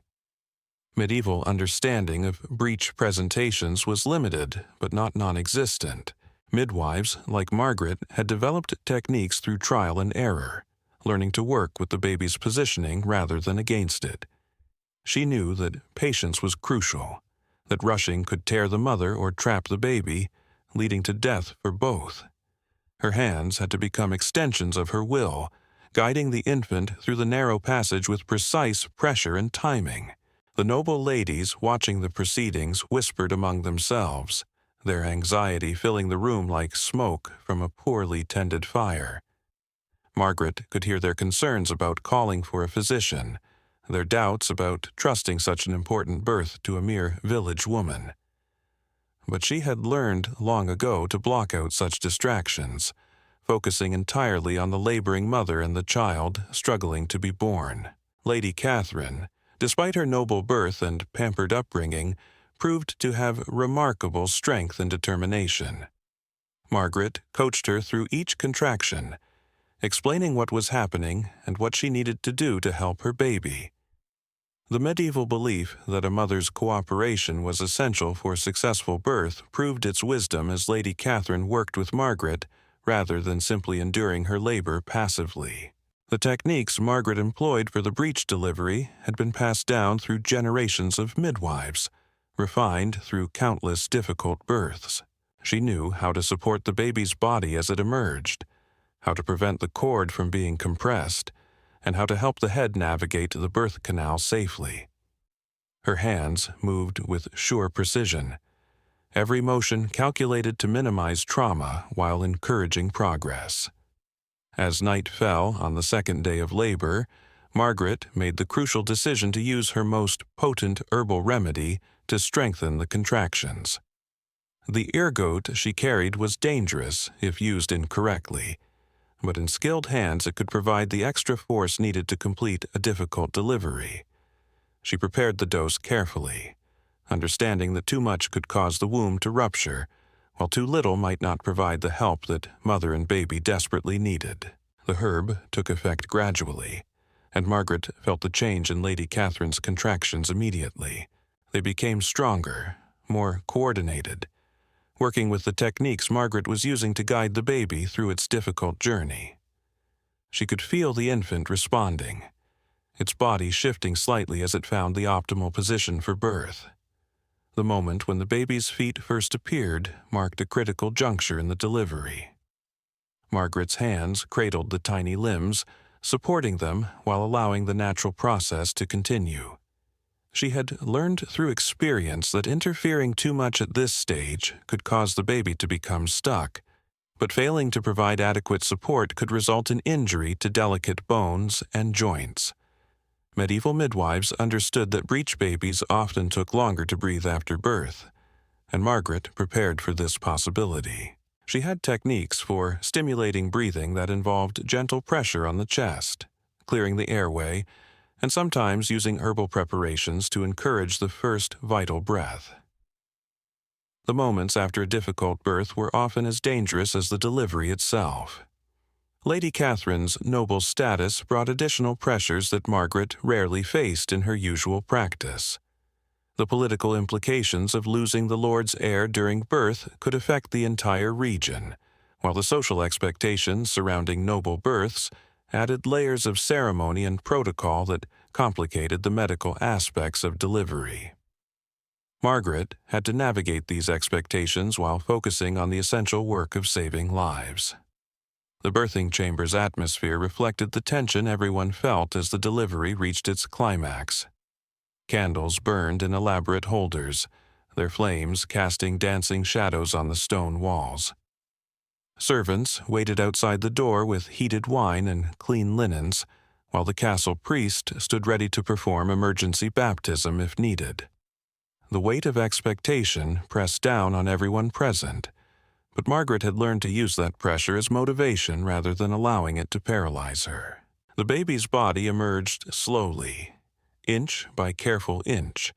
Medieval understanding of breech presentations was limited, but not non-existent. Midwives, like Margaret, had developed techniques through trial and error, learning to work with the baby's positioning rather than against it. She knew that patience was crucial, that rushing could tear the mother or trap the baby, leading to death for both. Her hands had to become extensions of her will, guiding the infant through the narrow passage with precise pressure and timing. The noble ladies watching the proceedings whispered among themselves, their anxiety filling the room like smoke from a poorly tended fire. Margaret could hear their concerns about calling for a physician, their doubts about trusting such an important birth to a mere village woman. But she had learned long ago to block out such distractions, focusing entirely on the laboring mother and the child struggling to be born. Lady Catherine, despite her noble birth and pampered upbringing, proved to have remarkable strength and determination. Margaret coached her through each contraction, explaining what was happening and what she needed to do to help her baby. The medieval belief that a mother's cooperation was essential for successful birth proved its wisdom as Lady Catherine worked with Margaret rather than simply enduring her labor passively. The techniques Margaret employed for the breech delivery had been passed down through generations of midwives, refined through countless difficult births. She knew how to support the baby's body as it emerged, how to prevent the cord from being compressed, and how to help the head navigate the birth canal safely. Her hands moved with sure precision, every motion calculated to minimize trauma while encouraging progress. As night fell on the second day of labor, Margaret made the crucial decision to use her most potent herbal remedy to strengthen the contractions. The ergot she carried was dangerous if used incorrectly, but in skilled hands it could provide the extra force needed to complete a difficult delivery. She prepared the dose carefully, understanding that too much could cause the womb to rupture, while too little might not provide the help that mother and baby desperately needed. The herb took effect gradually, and Margaret felt the change in Lady Catherine's contractions immediately. They became stronger, more coordinated, working with the techniques Margaret was using to guide the baby through its difficult journey. She could feel the infant responding, its body shifting slightly as it found the optimal position for birth. The moment when the baby's feet first appeared marked a critical juncture in the delivery. Margaret's hands cradled the tiny limbs, supporting them while allowing the natural process to continue. She had learned through experience that interfering too much at this stage could cause the baby to become stuck, but failing to provide adequate support could result in injury to delicate bones and joints. Medieval midwives understood that breech babies often took longer to breathe after birth, and Margaret prepared for this possibility. She had techniques for stimulating breathing that involved gentle pressure on the chest, clearing the airway, and sometimes using herbal preparations to encourage the first vital breath. The moments after a difficult birth were often as dangerous as the delivery itself. Lady Catherine's noble status brought additional pressures that Margaret rarely faced in her usual practice. The political implications of losing the Lord's heir during birth could affect the entire region, while the social expectations surrounding noble births added layers of ceremony and protocol that complicated the medical aspects of delivery. Margaret had to navigate these expectations while focusing on the essential work of saving lives. The birthing chamber's atmosphere reflected the tension everyone felt as the delivery reached its climax. Candles burned in elaborate holders, their flames casting dancing shadows on the stone walls. Servants waited outside the door with heated wine and clean linens, while the castle priest stood ready to perform emergency baptism if needed. The weight of expectation pressed down on everyone present, but Margaret had learned to use that pressure as motivation rather than allowing it to paralyze her. The baby's body emerged slowly, inch by careful inch,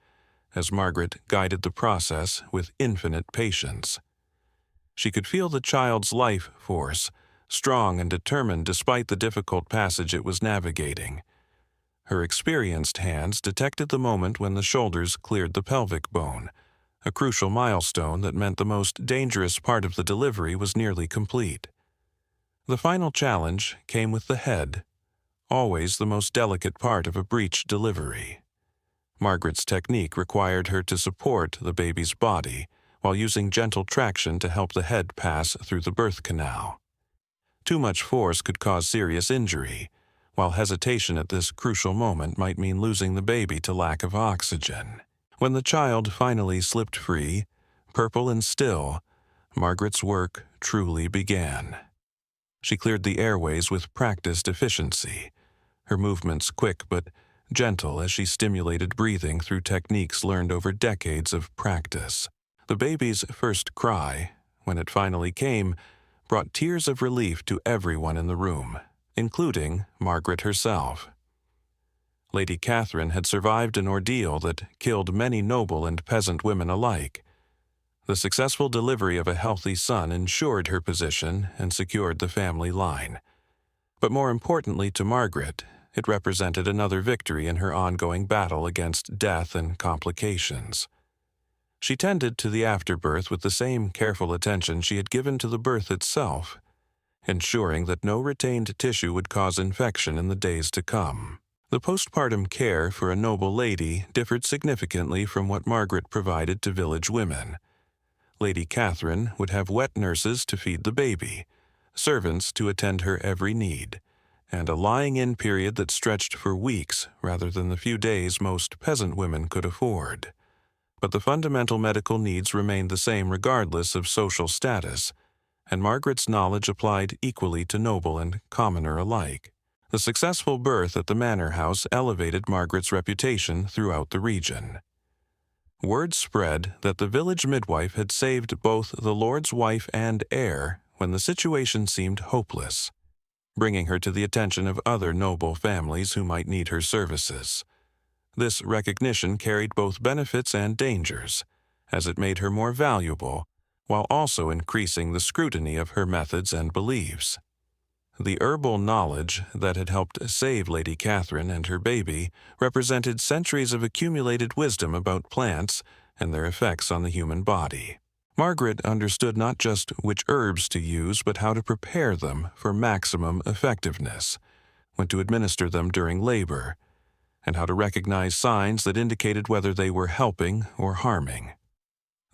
as Margaret guided the process with infinite patience. She could feel the child's life force, strong and determined despite the difficult passage it was navigating. Her experienced hands detected the moment when the shoulders cleared the pelvic bone, a crucial milestone that meant the most dangerous part of the delivery was nearly complete. The final challenge came with the head, always the most delicate part of a breech delivery. Margaret's technique required her to support the baby's body while using gentle traction to help the head pass through the birth canal. Too much force could cause serious injury, while hesitation at this crucial moment might mean losing the baby to lack of oxygen. When the child finally slipped free, purple and still, Margaret's work truly began. She cleared the airways with practiced efficiency, her movements quick but gentle as she stimulated breathing through techniques learned over decades of practice. The baby's first cry, when it finally came, brought tears of relief to everyone in the room, including Margaret herself. Lady Catherine had survived an ordeal that killed many noble and peasant women alike. The successful delivery of a healthy son ensured her position and secured the family line. But more importantly to Margaret, it represented another victory in her ongoing battle against death and complications. She tended to the afterbirth with the same careful attention she had given to the birth itself, ensuring that no retained tissue would cause infection in the days to come. The postpartum care for a noble lady differed significantly from what Margaret provided to village women. Lady Catherine would have wet nurses to feed the baby, servants to attend her every need, and a lying-in period that stretched for weeks rather than the few days most peasant women could afford. But the fundamental medical needs remained the same regardless of social status, and Margaret's knowledge applied equally to noble and commoner alike. The successful birth at the manor house elevated Margaret's reputation throughout the region. Word spread that the village midwife had saved both the lord's wife and heir when the situation seemed hopeless, bringing her to the attention of other noble families who might need her services. This recognition carried both benefits and dangers, as it made her more valuable, while also increasing the scrutiny of her methods and beliefs. The herbal knowledge that had helped save Lady Catherine and her baby represented centuries of accumulated wisdom about plants and their effects on the human body. Margaret understood not just which herbs to use, but how to prepare them for maximum effectiveness, when to administer them during labor, and how to recognize signs that indicated whether they were helping or harming.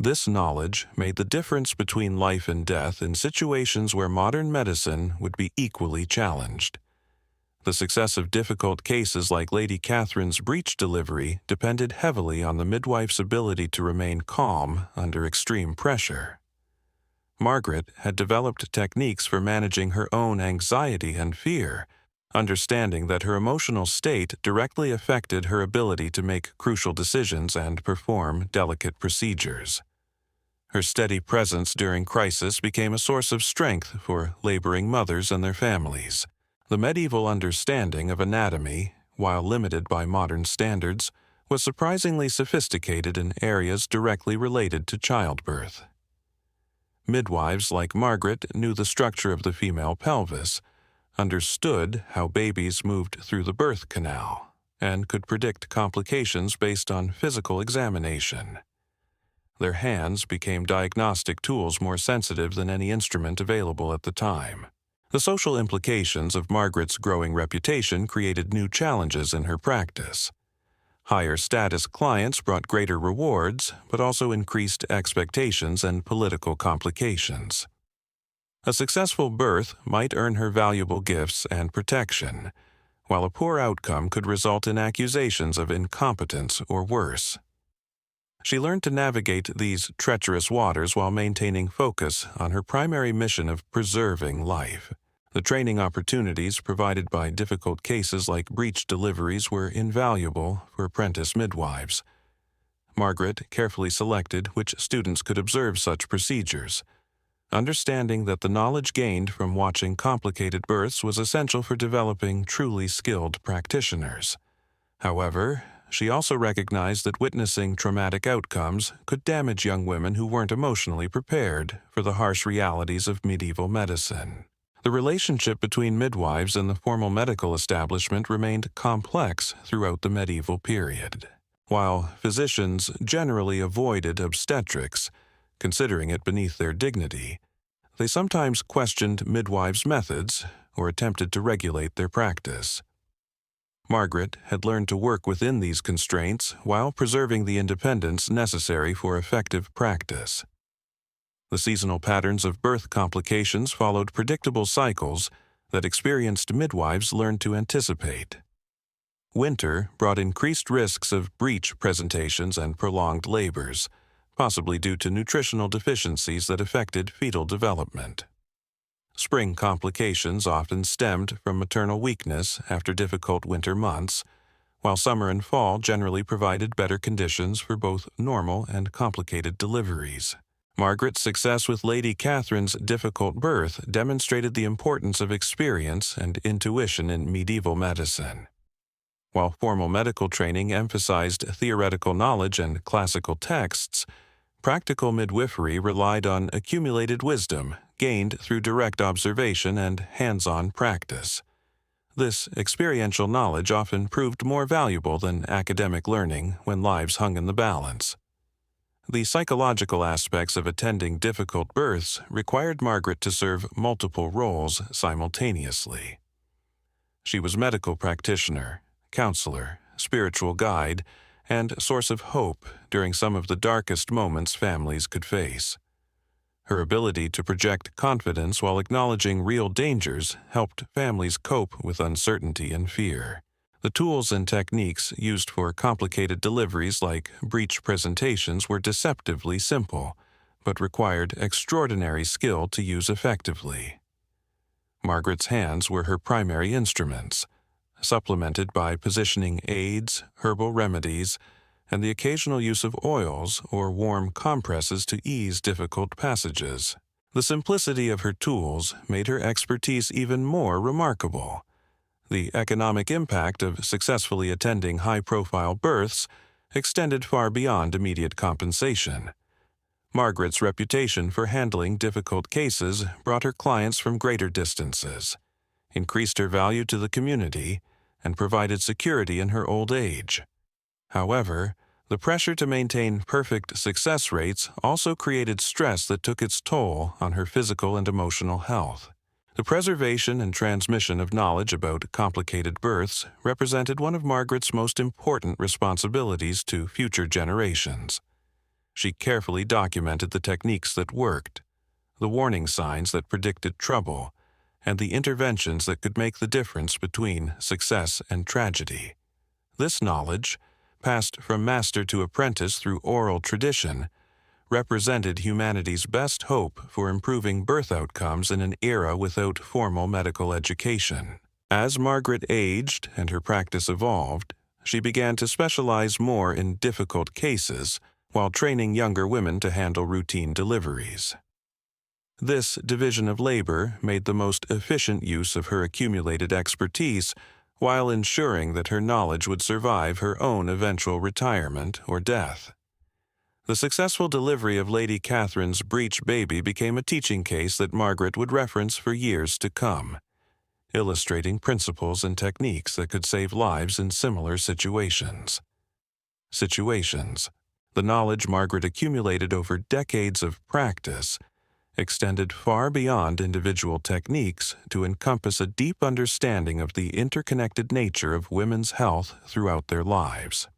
This knowledge made the difference between life and death in situations where modern medicine would be equally challenged. The success of difficult cases like Lady Catherine's breech delivery depended heavily on the midwife's ability to remain calm under extreme pressure. Margaret had developed techniques for managing her own anxiety and fear, understanding that her emotional state directly affected her ability to make crucial decisions and perform delicate procedures. Her steady presence during crisis became a source of strength for laboring mothers and their families. The medieval understanding of anatomy, while limited by modern standards, was surprisingly sophisticated in areas directly related to childbirth. Midwives like Margaret knew the structure of the female pelvis, understood how babies moved through the birth canal, and could predict complications based on physical examination. Their hands became diagnostic tools more sensitive than any instrument available at the time. The social implications of Margaret's growing reputation created new challenges in her practice. Higher status clients brought greater rewards, but also increased expectations and political complications. A successful birth might earn her valuable gifts and protection, while a poor outcome could result in accusations of incompetence or worse. She learned to navigate these treacherous waters while maintaining focus on her primary mission of preserving life. The training opportunities provided by difficult cases like breech deliveries were invaluable for apprentice midwives. Margaret carefully selected which students could observe such procedures, understanding that the knowledge gained from watching complicated births was essential for developing truly skilled practitioners. However, she also recognized that witnessing traumatic outcomes could damage young women who weren't emotionally prepared for the harsh realities of medieval medicine. The relationship between midwives and the formal medical establishment remained complex throughout the medieval period. While physicians generally avoided obstetrics, considering it beneath their dignity, they sometimes questioned midwives' methods or attempted to regulate their practice. Margaret had learned to work within these constraints while preserving the independence necessary for effective practice. The seasonal patterns of birth complications followed predictable cycles that experienced midwives learned to anticipate. Winter brought increased risks of breech presentations and prolonged labors, possibly due to nutritional deficiencies that affected fetal development. Spring complications often stemmed from maternal weakness after difficult winter months, while summer and fall generally provided better conditions for both normal and complicated deliveries. Margaret's success with Lady Catherine's difficult birth demonstrated the importance of experience and intuition in medieval medicine. While formal medical training emphasized theoretical knowledge and classical texts, practical midwifery relied on accumulated wisdom gained through direct observation and hands-on practice. This experiential knowledge often proved more valuable than academic learning when lives hung in the balance. The psychological aspects of attending difficult births required Margaret to serve multiple roles simultaneously. She was medical practitioner, counselor, spiritual guide, and source of hope during some of the darkest moments families could face. Her ability to project confidence while acknowledging real dangers helped families cope with uncertainty and fear. The tools and techniques used for complicated deliveries like breech presentations were deceptively simple, but required extraordinary skill to use effectively. Margaret's hands were her primary instruments, supplemented by positioning aids, herbal remedies, and the occasional use of oils or warm compresses to ease difficult passages. The simplicity of her tools made her expertise even more remarkable. The economic impact of successfully attending high-profile births extended far beyond immediate compensation. Margaret's reputation for handling difficult cases brought her clients from greater distances, increased her value to the community, and provided security in her old age. However, the pressure to maintain perfect success rates also created stress that took its toll on her physical and emotional health. The preservation and transmission of knowledge about complicated births represented one of Margaret's most important responsibilities to future generations. She carefully documented the techniques that worked, the warning signs that predicted trouble, and the interventions that could make the difference between success and tragedy. This knowledge, passed from master to apprentice through oral tradition, represented humanity's best hope for improving birth outcomes in an era without formal medical education. As Margaret aged and her practice evolved, she began to specialize more in difficult cases while training younger women to handle routine deliveries. This division of labor made the most efficient use of her accumulated expertise while ensuring that her knowledge would survive her own eventual retirement or death. The successful delivery of Lady Catherine's breech baby became a teaching case that Margaret would reference for years to come, illustrating principles and techniques that could save lives in similar situations. The knowledge Margaret accumulated over decades of practice extended far beyond individual techniques to encompass a deep understanding of the interconnected nature of women's health throughout their lives.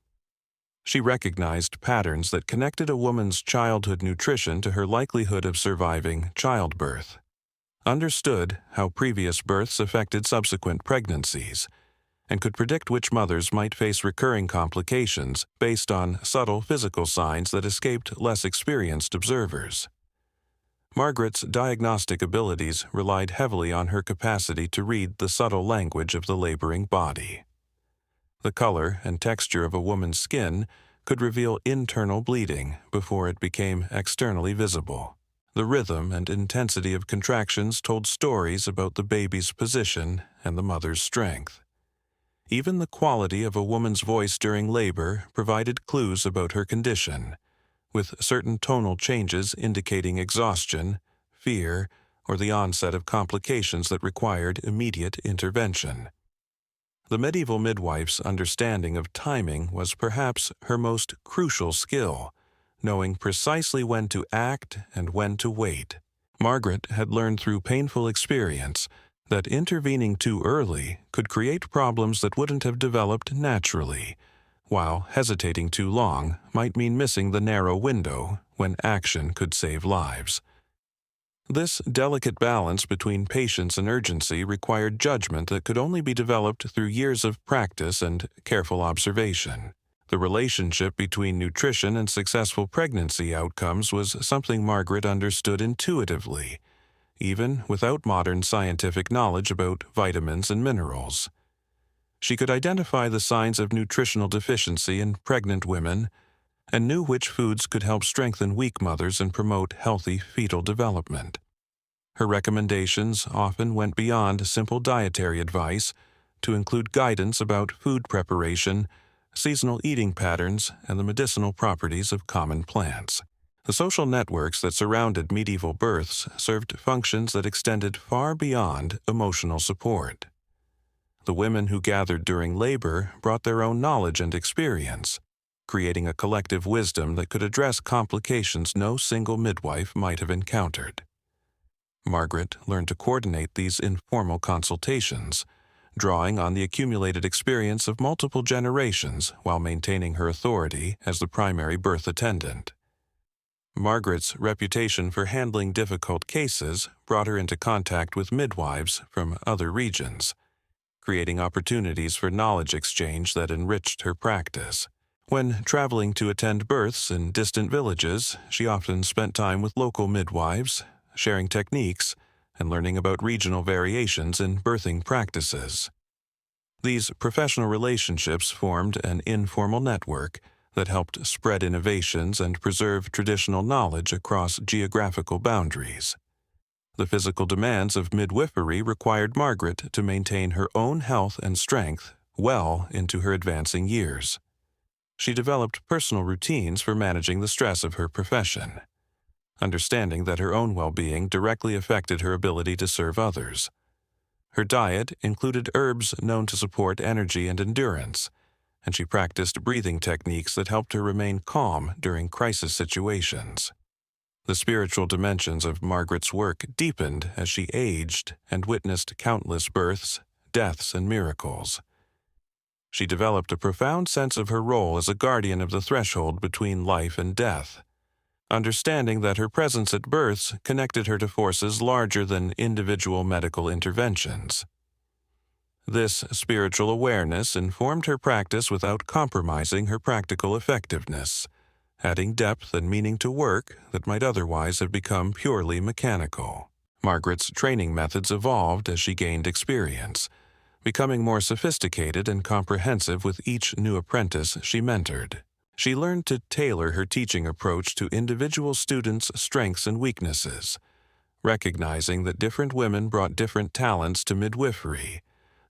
She recognized patterns that connected a woman's childhood nutrition to her likelihood of surviving childbirth. understood how previous births affected subsequent pregnancies, and could predict which mothers might face recurring complications based on subtle physical signs that escaped less experienced observers. Margaret's diagnostic abilities relied heavily on her capacity to read the subtle language of the laboring body. The color and texture of a woman's skin could reveal internal bleeding before it became externally visible. The rhythm and intensity of contractions told stories about the baby's position and the mother's strength. Even the quality of a woman's voice during labor provided clues about her condition, with certain tonal changes indicating exhaustion, fear, or the onset of complications that required immediate intervention. The medieval midwife's understanding of timing was perhaps her most crucial skill, knowing precisely when to act and when to wait. Margaret had learned through painful experience that intervening too early could create problems that wouldn't have developed naturally, while hesitating too long might mean missing the narrow window when action could save lives. This delicate balance between patience and urgency required judgment that could only be developed through years of practice and careful observation. The relationship between nutrition and successful pregnancy outcomes was something Margaret understood intuitively, even without modern scientific knowledge about vitamins and minerals. She could identify the signs of nutritional deficiency in pregnant women and knew which foods could help strengthen weak mothers and promote healthy fetal development. Her recommendations often went beyond simple dietary advice to include guidance about food preparation, seasonal eating patterns, and the medicinal properties of common plants. The social networks that surrounded medieval births served functions that extended far beyond emotional support. The women who gathered during labor brought their own knowledge and experience, creating a collective wisdom that could address complications no single midwife might have encountered. Margaret learned to coordinate these informal consultations, drawing on the accumulated experience of multiple generations while maintaining her authority as the primary birth attendant. Margaret's reputation for handling difficult cases brought her into contact with midwives from other regions, creating opportunities for knowledge exchange that enriched her practice. When traveling to attend births in distant villages, she often spent time with local midwives, sharing techniques and learning about regional variations in birthing practices. These professional relationships formed an informal network that helped spread innovations and preserve traditional knowledge across geographical boundaries. The physical demands of midwifery required Margaret to maintain her own health and strength well into her advancing years. She developed personal routines for managing the stress of her profession, understanding that her own well-being directly affected her ability to serve others. Her diet included herbs known to support energy and endurance, and she practiced breathing techniques that helped her remain calm during crisis situations. The spiritual dimensions of Margaret's work deepened as she aged and witnessed countless births, deaths, and miracles. She developed a profound sense of her role as a guardian of the threshold between life and death, understanding that her presence at births connected her to forces larger than individual medical interventions. This spiritual awareness informed her practice without compromising her practical effectiveness, adding depth and meaning to work that might otherwise have become purely mechanical. Margaret's training methods evolved as she gained experience, becoming more sophisticated and comprehensive with each new apprentice she mentored. She learned to tailor her teaching approach to individual students' strengths and weaknesses, recognizing that different women brought different talents to midwifery.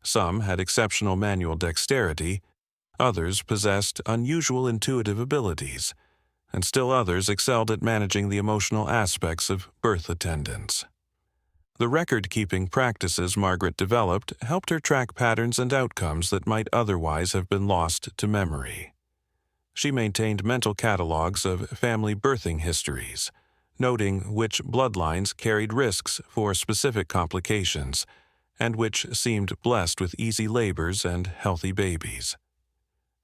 Some had exceptional manual dexterity, others possessed unusual intuitive abilities, and still others excelled at managing the emotional aspects of birth attendance. The record-keeping practices Margaret developed helped her track patterns and outcomes that might otherwise have been lost to memory. She maintained mental catalogs of family birthing histories, noting which bloodlines carried risks for specific complications and which seemed blessed with easy labors and healthy babies.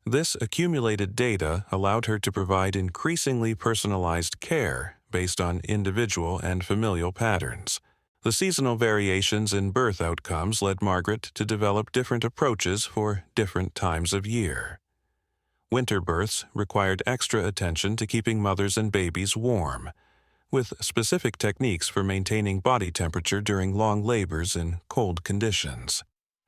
This accumulated data allowed her to provide increasingly personalized care based on individual and familial patterns. The seasonal variations in birth outcomes led Margaret to develop different approaches for different times of year. Winter births required extra attention to keeping mothers and babies warm, with specific techniques for maintaining body temperature during long labors in cold conditions.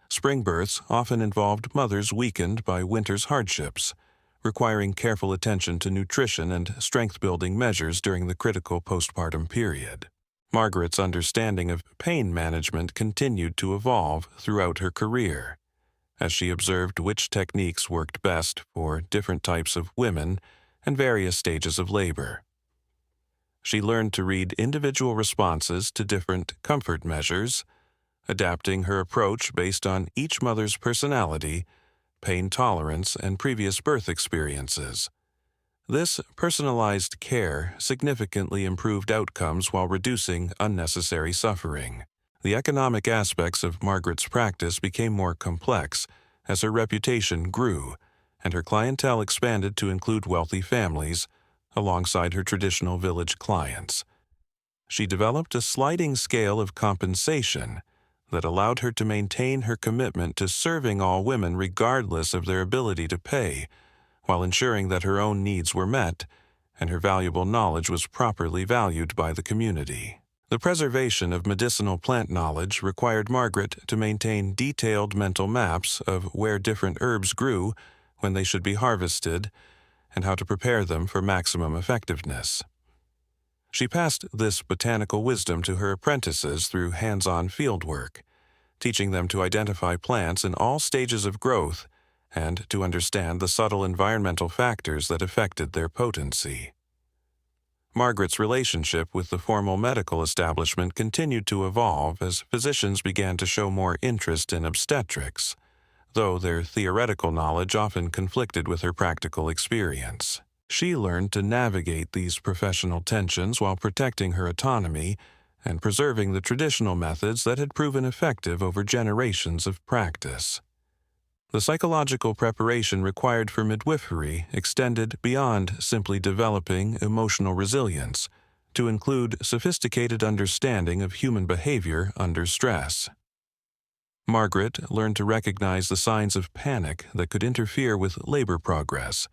Spring births often involved mothers weakened by winter's hardships, requiring careful attention to nutrition and strength-building measures during the critical postpartum period. Margaret's understanding of pain management continued to evolve throughout her career, as she observed which techniques worked best for different types of women and various stages of labor. She learned to read individual responses to different comfort measures, adapting her approach based on each mother's personality, pain tolerance, and previous birth experiences. This personalized care significantly improved outcomes while reducing unnecessary suffering. The economic aspects of Margaret's practice became more complex as her reputation grew and her clientele expanded to include wealthy families, alongside her traditional village clients. She developed a sliding scale of compensation that allowed her to maintain her commitment to serving all women regardless of their ability to pay, while ensuring that her own needs were met and her valuable knowledge was properly valued by the community. The preservation of medicinal plant knowledge required Margaret to maintain detailed mental maps of where different herbs grew, when they should be harvested, and how to prepare them for maximum effectiveness. She passed this botanical wisdom to her apprentices through hands-on fieldwork, teaching them to identify plants in all stages of growth and to understand the subtle environmental factors that affected their potency. Margaret's relationship with the formal medical establishment continued to evolve as physicians began to show more interest in obstetrics, though their theoretical knowledge often conflicted with her practical experience. She learned to navigate these professional tensions while protecting her autonomy and preserving the traditional methods that had proven effective over generations of practice. The psychological preparation required for midwifery extended beyond simply developing emotional resilience to include sophisticated understanding of human behavior under stress. Margaret learned to recognize the signs of panic that could interfere with labor progress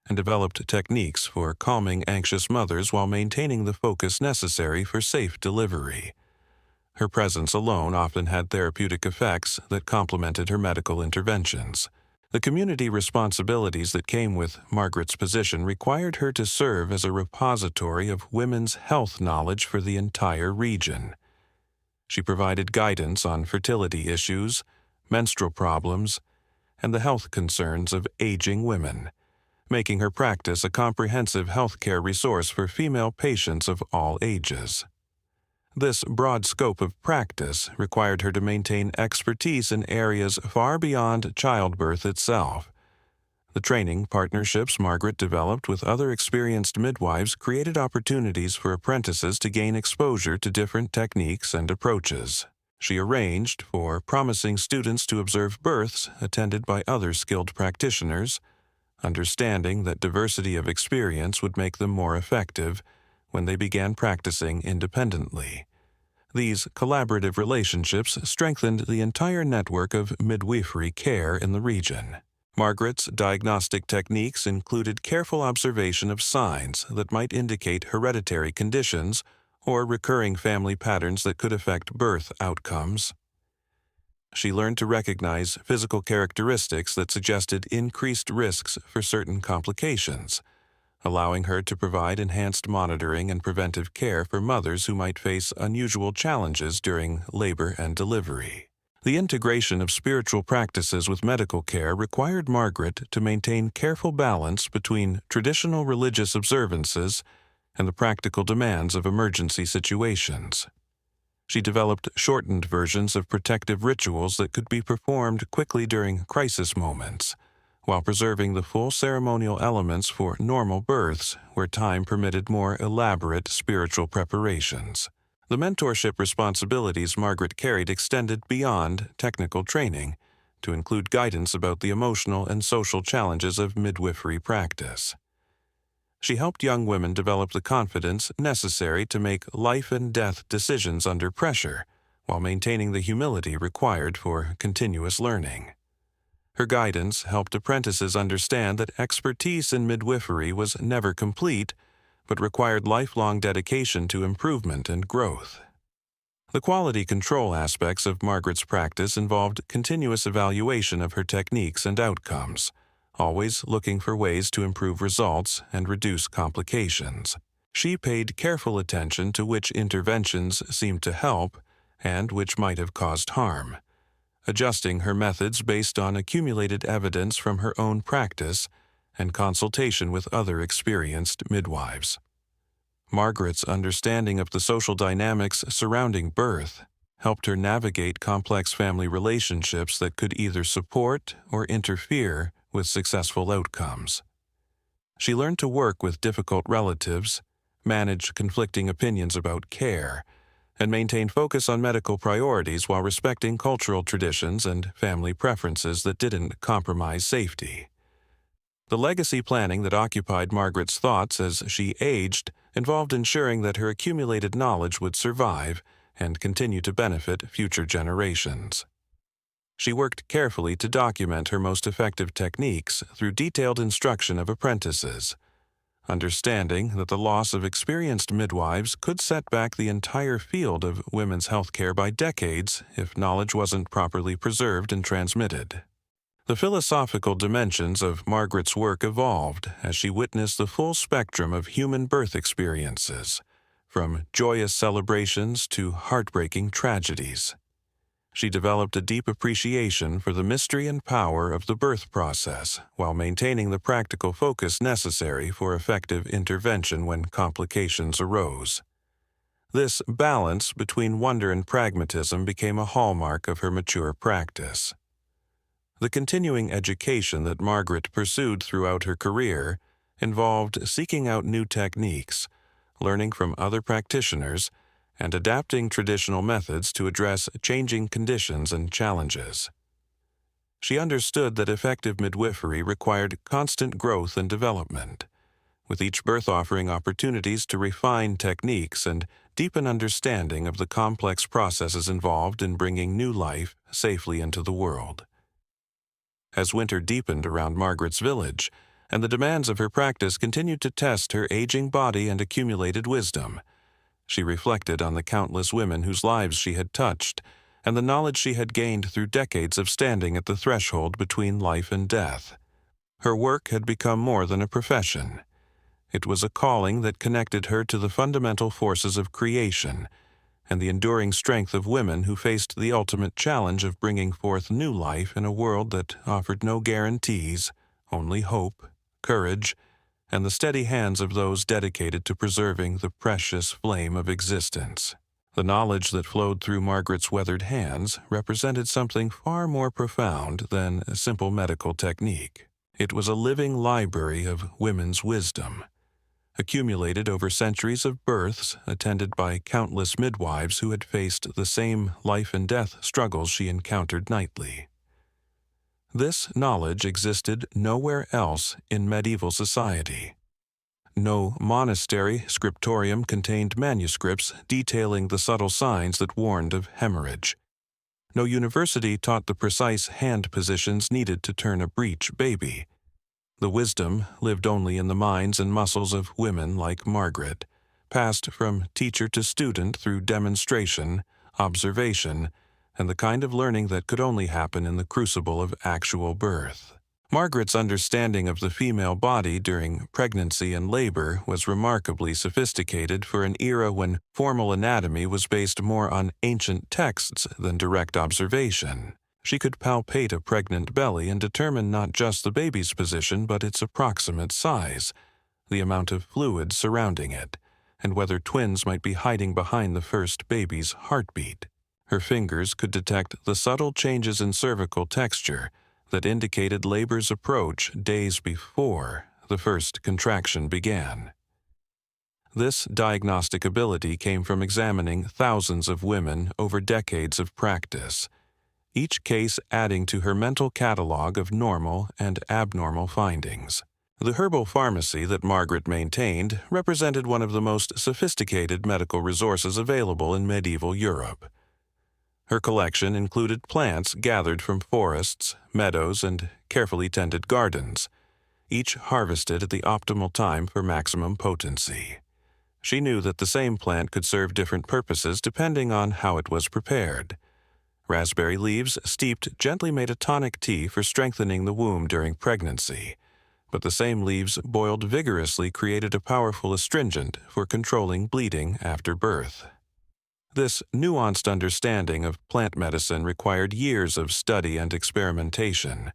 and developed techniques for calming anxious mothers while maintaining the focus necessary for safe delivery. Her presence alone often had therapeutic effects that complemented her medical interventions. The community responsibilities that came with Margaret's position required her to serve as a repository of women's health knowledge for the entire region. She provided guidance on fertility issues, menstrual problems, and the health concerns of aging women, making her practice a comprehensive healthcare resource for female patients of all ages. This broad scope of practice required her to maintain expertise in areas far beyond childbirth itself. The training partnerships Margaret developed with other experienced midwives created opportunities for apprentices to gain exposure to different techniques and approaches. She arranged for promising students to observe births attended by other skilled practitioners, understanding that diversity of experience would make them more effective when they began practicing independently. These collaborative relationships strengthened the entire network of midwifery care in the region. Margaret's diagnostic techniques included careful observation of signs that might indicate hereditary conditions or recurring family patterns that could affect birth outcomes. She learned to recognize physical characteristics that suggested increased risks for certain complications, allowing her to provide enhanced monitoring and preventive care for mothers who might face unusual challenges during labor and delivery. The integration of spiritual practices with medical care required Margaret to maintain careful balance between traditional religious observances and the practical demands of emergency situations. She developed shortened versions of protective rituals that could be performed quickly during crisis moments, while preserving the full ceremonial elements for normal births where time permitted more elaborate spiritual preparations. The mentorship responsibilities Margaret carried extended beyond technical training to include guidance about the emotional and social challenges of midwifery practice. She helped young women develop the confidence necessary to make life-and-death decisions under pressure, while maintaining the humility required for continuous learning. Her guidance helped apprentices understand that expertise in midwifery was never complete, but required lifelong dedication to improvement and growth. The quality control aspects of Margaret's practice involved continuous evaluation of her techniques and outcomes, always looking for ways to improve results and reduce complications. She paid careful attention to which interventions seemed to help and which might have caused harm, adjusting her methods based on accumulated evidence from her own practice and consultation with other experienced midwives. Margaret's understanding of the social dynamics surrounding birth helped her navigate complex family relationships that could either support or interfere with successful outcomes. She learned to work with difficult relatives, manage conflicting opinions about care, and maintain focus on medical priorities while respecting cultural traditions and family preferences that didn't compromise safety. The legacy planning that occupied Margaret's thoughts as she aged involved ensuring that her accumulated knowledge would survive and continue to benefit future generations. She worked carefully to document her most effective techniques through detailed instruction of apprentices, understanding that the loss of experienced midwives could set back the entire field of women's healthcare by decades if knowledge wasn't properly preserved and transmitted. The philosophical dimensions of Margaret's work evolved as she witnessed the full spectrum of human birth experiences, from joyous celebrations to heartbreaking tragedies. She developed a deep appreciation for the mystery and power of the birth process while maintaining the practical focus necessary for effective intervention when complications arose. This balance between wonder and pragmatism became a hallmark of her mature practice. The continuing education that Margaret pursued throughout her career involved seeking out new techniques, learning from other practitioners, and adapting traditional methods to address changing conditions and challenges. She understood that effective midwifery required constant growth and development, with each birth offering opportunities to refine techniques and deepen understanding of the complex processes involved in bringing new life safely into the world. As winter deepened around Margaret's village, and the demands of her practice continued to test her aging body and accumulated wisdom, she reflected on the countless women whose lives she had touched and the knowledge she had gained through decades of standing at the threshold between life and death. Her work had become more than a profession. It was a calling that connected her to the fundamental forces of creation and the enduring strength of women who faced the ultimate challenge of bringing forth new life in a world that offered no guarantees, only hope, courage, and the steady hands of those dedicated to preserving the precious flame of existence. The knowledge that flowed through Margaret's weathered hands represented something far more profound than a simple medical technique. It was a living library of women's wisdom, accumulated over centuries of births attended by countless midwives who had faced the same life and death struggles she encountered nightly. This knowledge existed nowhere else in medieval society. No monastery scriptorium contained manuscripts detailing the subtle signs that warned of hemorrhage. No university taught the precise hand positions needed to turn a breech baby. The wisdom lived only in the minds and muscles of women like Margaret, passed from teacher to student through demonstration, observation, and the kind of learning that could only happen in the crucible of actual birth. Margaret's understanding of the female body during pregnancy and labor was remarkably sophisticated for an era when formal anatomy was based more on ancient texts than direct observation. She could palpate a pregnant belly and determine not just the baby's position but its approximate size, the amount of fluid surrounding it, and whether twins might be hiding behind the first baby's heartbeat. Her fingers could detect the subtle changes in cervical texture that indicated labor's approach days before the first contraction began. This diagnostic ability came from examining thousands of women over decades of practice, each case adding to her mental catalog of normal and abnormal findings. The herbal pharmacy that Margaret maintained represented one of the most sophisticated medical resources available in medieval Europe. Her collection included plants gathered from forests, meadows, and carefully tended gardens, each harvested at the optimal time for maximum potency. She knew that the same plant could serve different purposes depending on how it was prepared. Raspberry leaves steeped gently made a tonic tea for strengthening the womb during pregnancy, but the same leaves boiled vigorously created a powerful astringent for controlling bleeding after birth. This nuanced understanding of plant medicine required years of study and experimentation,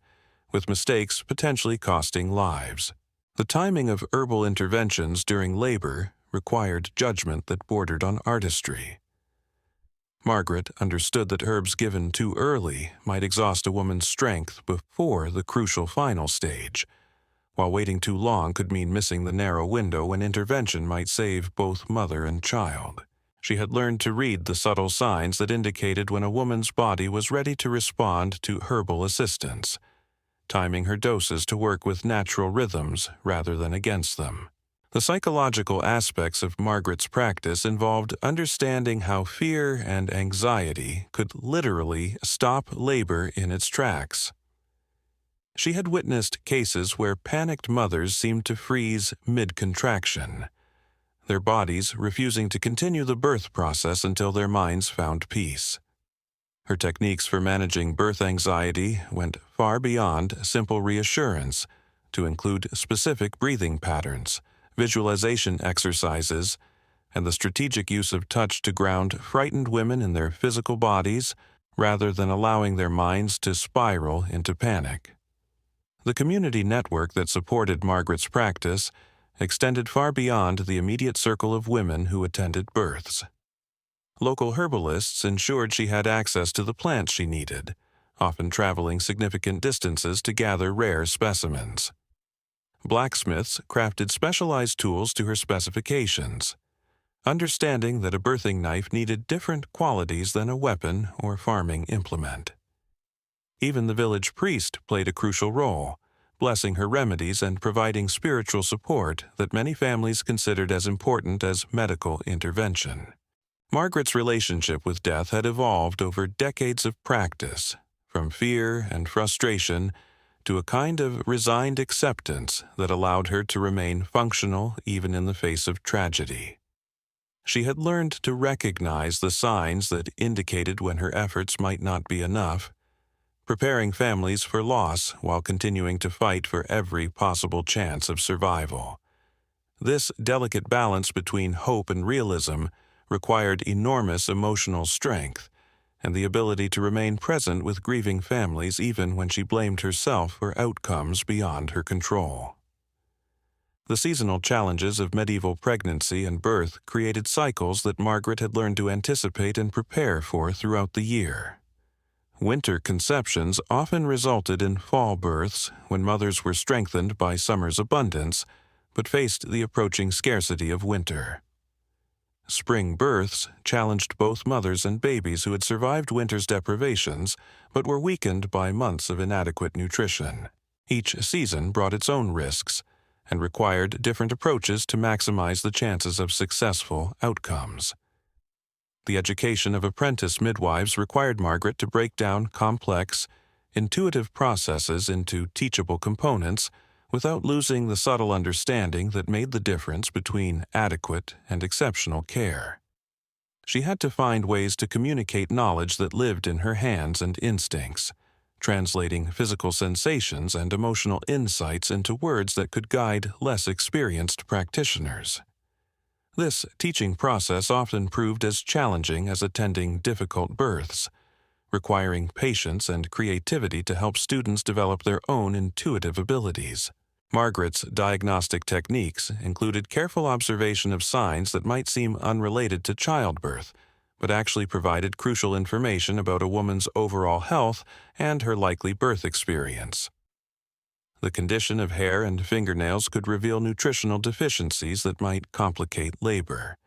with mistakes potentially costing lives. The timing of herbal interventions during labor required judgment that bordered on artistry. Margaret understood that herbs given too early might exhaust a woman's strength before the crucial final stage, while waiting too long could mean missing the narrow window when intervention might save both mother and child. She had learned to read the subtle signs that indicated when a woman's body was ready to respond to herbal assistance, timing her doses to work with natural rhythms rather than against them. The psychological aspects of Margaret's practice involved understanding how fear and anxiety could literally stop labor in its tracks. She had witnessed cases where panicked mothers seemed to freeze mid-contraction, their bodies refusing to continue the birth process until their minds found peace. Her techniques for managing birth anxiety went far beyond simple reassurance to include specific breathing patterns, visualization exercises, and the strategic use of touch to ground frightened women in their physical bodies rather than allowing their minds to spiral into panic. The community network that supported Margaret's practice extended far beyond the immediate circle of women who attended births. Local herbalists ensured she had access to the plants she needed, often traveling significant distances to gather rare specimens. Blacksmiths crafted specialized tools to her specifications, understanding that a birthing knife needed different qualities than a weapon or farming implement. Even the village priest played a crucial role, blessing her remedies and providing spiritual support that many families considered as important as medical intervention. Margaret's relationship with death had evolved over decades of practice, from fear and frustration to a kind of resigned acceptance that allowed her to remain functional even in the face of tragedy. She had learned to recognize the signs that indicated when her efforts might not be enough, preparing families for loss while continuing to fight for every possible chance of survival. This delicate balance between hope and realism required enormous emotional strength and the ability to remain present with grieving families even when she blamed herself for outcomes beyond her control. The seasonal challenges of medieval pregnancy and birth created cycles that Margaret had learned to anticipate and prepare for throughout the year. Winter conceptions often resulted in fall births when mothers were strengthened by summer's abundance but faced the approaching scarcity of winter. Spring births challenged both mothers and babies who had survived winter's deprivations but were weakened by months of inadequate nutrition. Each season brought its own risks and required different approaches to maximize the chances of successful outcomes. The education of apprentice midwives required Margaret to break down complex, intuitive processes into teachable components without losing the subtle understanding that made the difference between adequate and exceptional care. She had to find ways to communicate knowledge that lived in her hands and instincts, translating physical sensations and emotional insights into words that could guide less experienced practitioners. This teaching process often proved as challenging as attending difficult births, requiring patience and creativity to help students develop their own intuitive abilities. Margaret's diagnostic techniques included careful observation of signs that might seem unrelated to childbirth, but actually provided crucial information about a woman's overall health and her likely birth experience. The condition of hair and fingernails could reveal nutritional deficiencies that might complicate labor.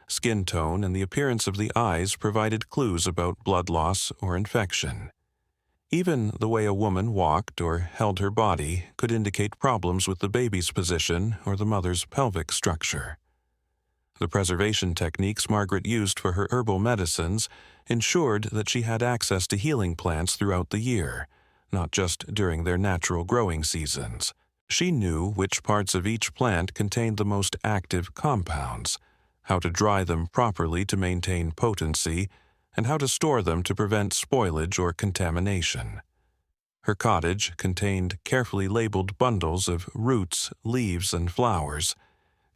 Skin tone and the appearance of the eyes provided clues about blood loss or infection. Even the way a woman walked or held her body could indicate problems with the baby's position or the mother's pelvic structure. The preservation techniques Margaret used for her herbal medicines ensured that she had access to healing plants throughout the year, not just during their natural growing seasons. She knew which parts of each plant contained the most active compounds, how to dry them properly to maintain potency, and how to store them to prevent spoilage or contamination. Her cottage contained carefully labeled bundles of roots, leaves, and flowers,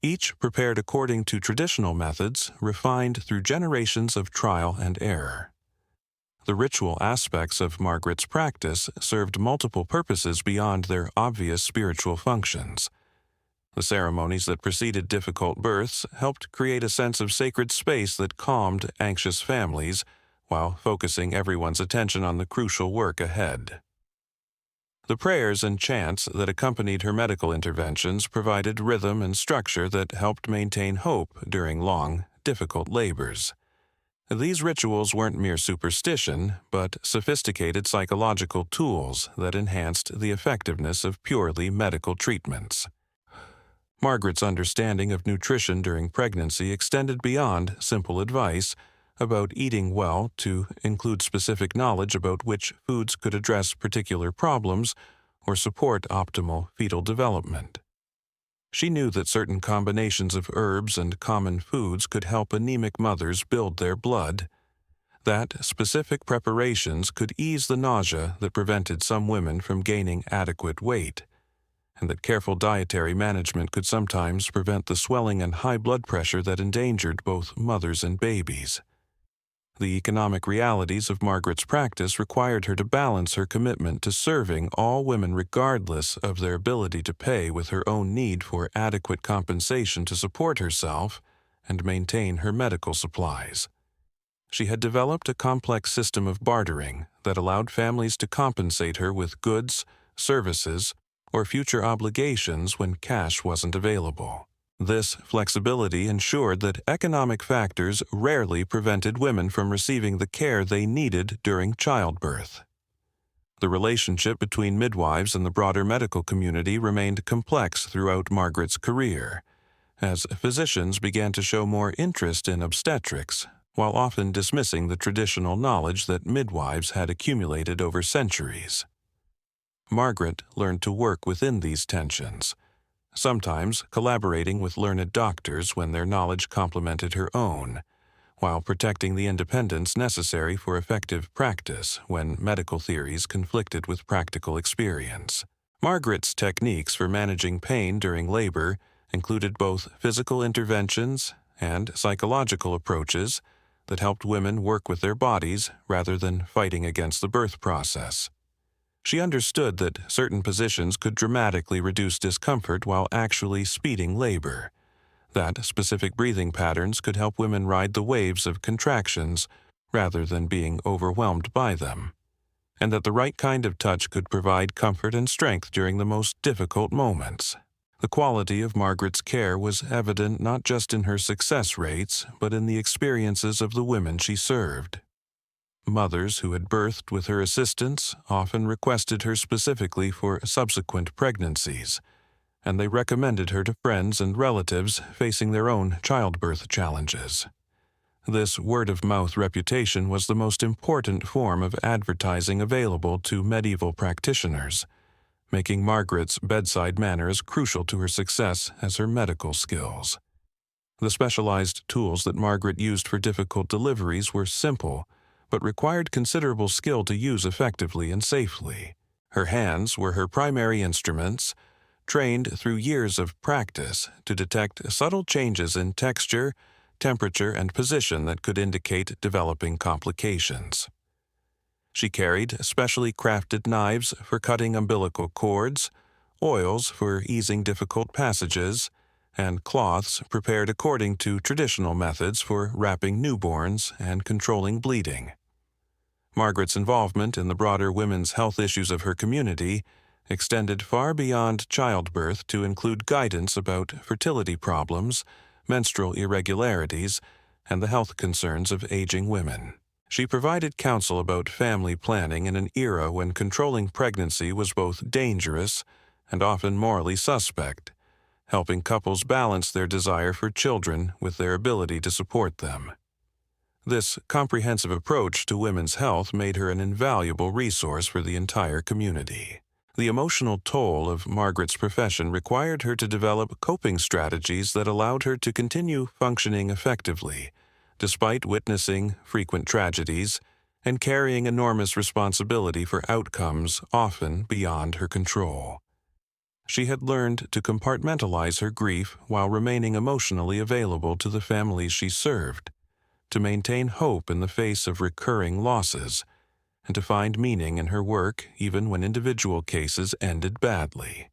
each prepared according to traditional methods refined through generations of trial and error. The ritual aspects of Margaret's practice served multiple purposes beyond their obvious spiritual functions. The ceremonies that preceded difficult births helped create a sense of sacred space that calmed anxious families while focusing everyone's attention on the crucial work ahead. The prayers and chants that accompanied her medical interventions provided rhythm and structure that helped maintain hope during long, difficult labors. These rituals weren't mere superstition, but sophisticated psychological tools that enhanced the effectiveness of purely medical treatments. Margaret's understanding of nutrition during pregnancy extended beyond simple advice about eating well to include specific knowledge about which foods could address particular problems or support optimal fetal development. She knew that certain combinations of herbs and common foods could help anemic mothers build their blood, that specific preparations could ease the nausea that prevented some women from gaining adequate weight, and that careful dietary management could sometimes prevent the swelling and high blood pressure that endangered both mothers and babies. The economic realities of Margaret's practice required her to balance her commitment to serving all women regardless of their ability to pay with her own need for adequate compensation to support herself and maintain her medical supplies. She had developed a complex system of bartering that allowed families to compensate her with goods, services, or future obligations when cash wasn't available. This flexibility ensured that economic factors rarely prevented women from receiving the care they needed during childbirth. The relationship between midwives and the broader medical community remained complex throughout Margaret's career, as physicians began to show more interest in obstetrics, while often dismissing the traditional knowledge that midwives had accumulated over centuries. Margaret learned to work within these tensions, sometimes collaborating with learned doctors when their knowledge complemented her own, while protecting the independence necessary for effective practice when medical theories conflicted with practical experience. Margaret's techniques for managing pain during labor included both physical interventions and psychological approaches that helped women work with their bodies rather than fighting against the birth process. She understood that certain positions could dramatically reduce discomfort while actually speeding labor, that specific breathing patterns could help women ride the waves of contractions rather than being overwhelmed by them, and that the right kind of touch could provide comfort and strength during the most difficult moments. The quality of Margaret's care was evident not just in her success rates, but in the experiences of the women she served. Mothers who had birthed with her assistance often requested her specifically for subsequent pregnancies, and they recommended her to friends and relatives facing their own childbirth challenges. This word-of-mouth reputation was the most important form of advertising available to medieval practitioners, making Margaret's bedside manner as crucial to her success as her medical skills. The specialized tools that Margaret used for difficult deliveries were simple, but required considerable skill to use effectively and safely. Her hands were her primary instruments, trained through years of practice to detect subtle changes in texture, temperature, and position that could indicate developing complications. She carried specially crafted knives for cutting umbilical cords, oils for easing difficult passages, and cloths prepared according to traditional methods for wrapping newborns and controlling bleeding. Margaret's involvement in the broader women's health issues of her community extended far beyond childbirth to include guidance about fertility problems, menstrual irregularities, and the health concerns of aging women. She provided counsel about family planning in an era when controlling pregnancy was both dangerous and often morally suspect, helping couples balance their desire for children with their ability to support them. This comprehensive approach to women's health made her an invaluable resource for the entire community. The emotional toll of Margaret's profession required her to develop coping strategies that allowed her to continue functioning effectively, despite witnessing frequent tragedies and carrying enormous responsibility for outcomes often beyond her control. She had learned to compartmentalize her grief while remaining emotionally available to the families she served, to maintain hope in the face of recurring losses, and to find meaning in her work even when individual cases ended badly.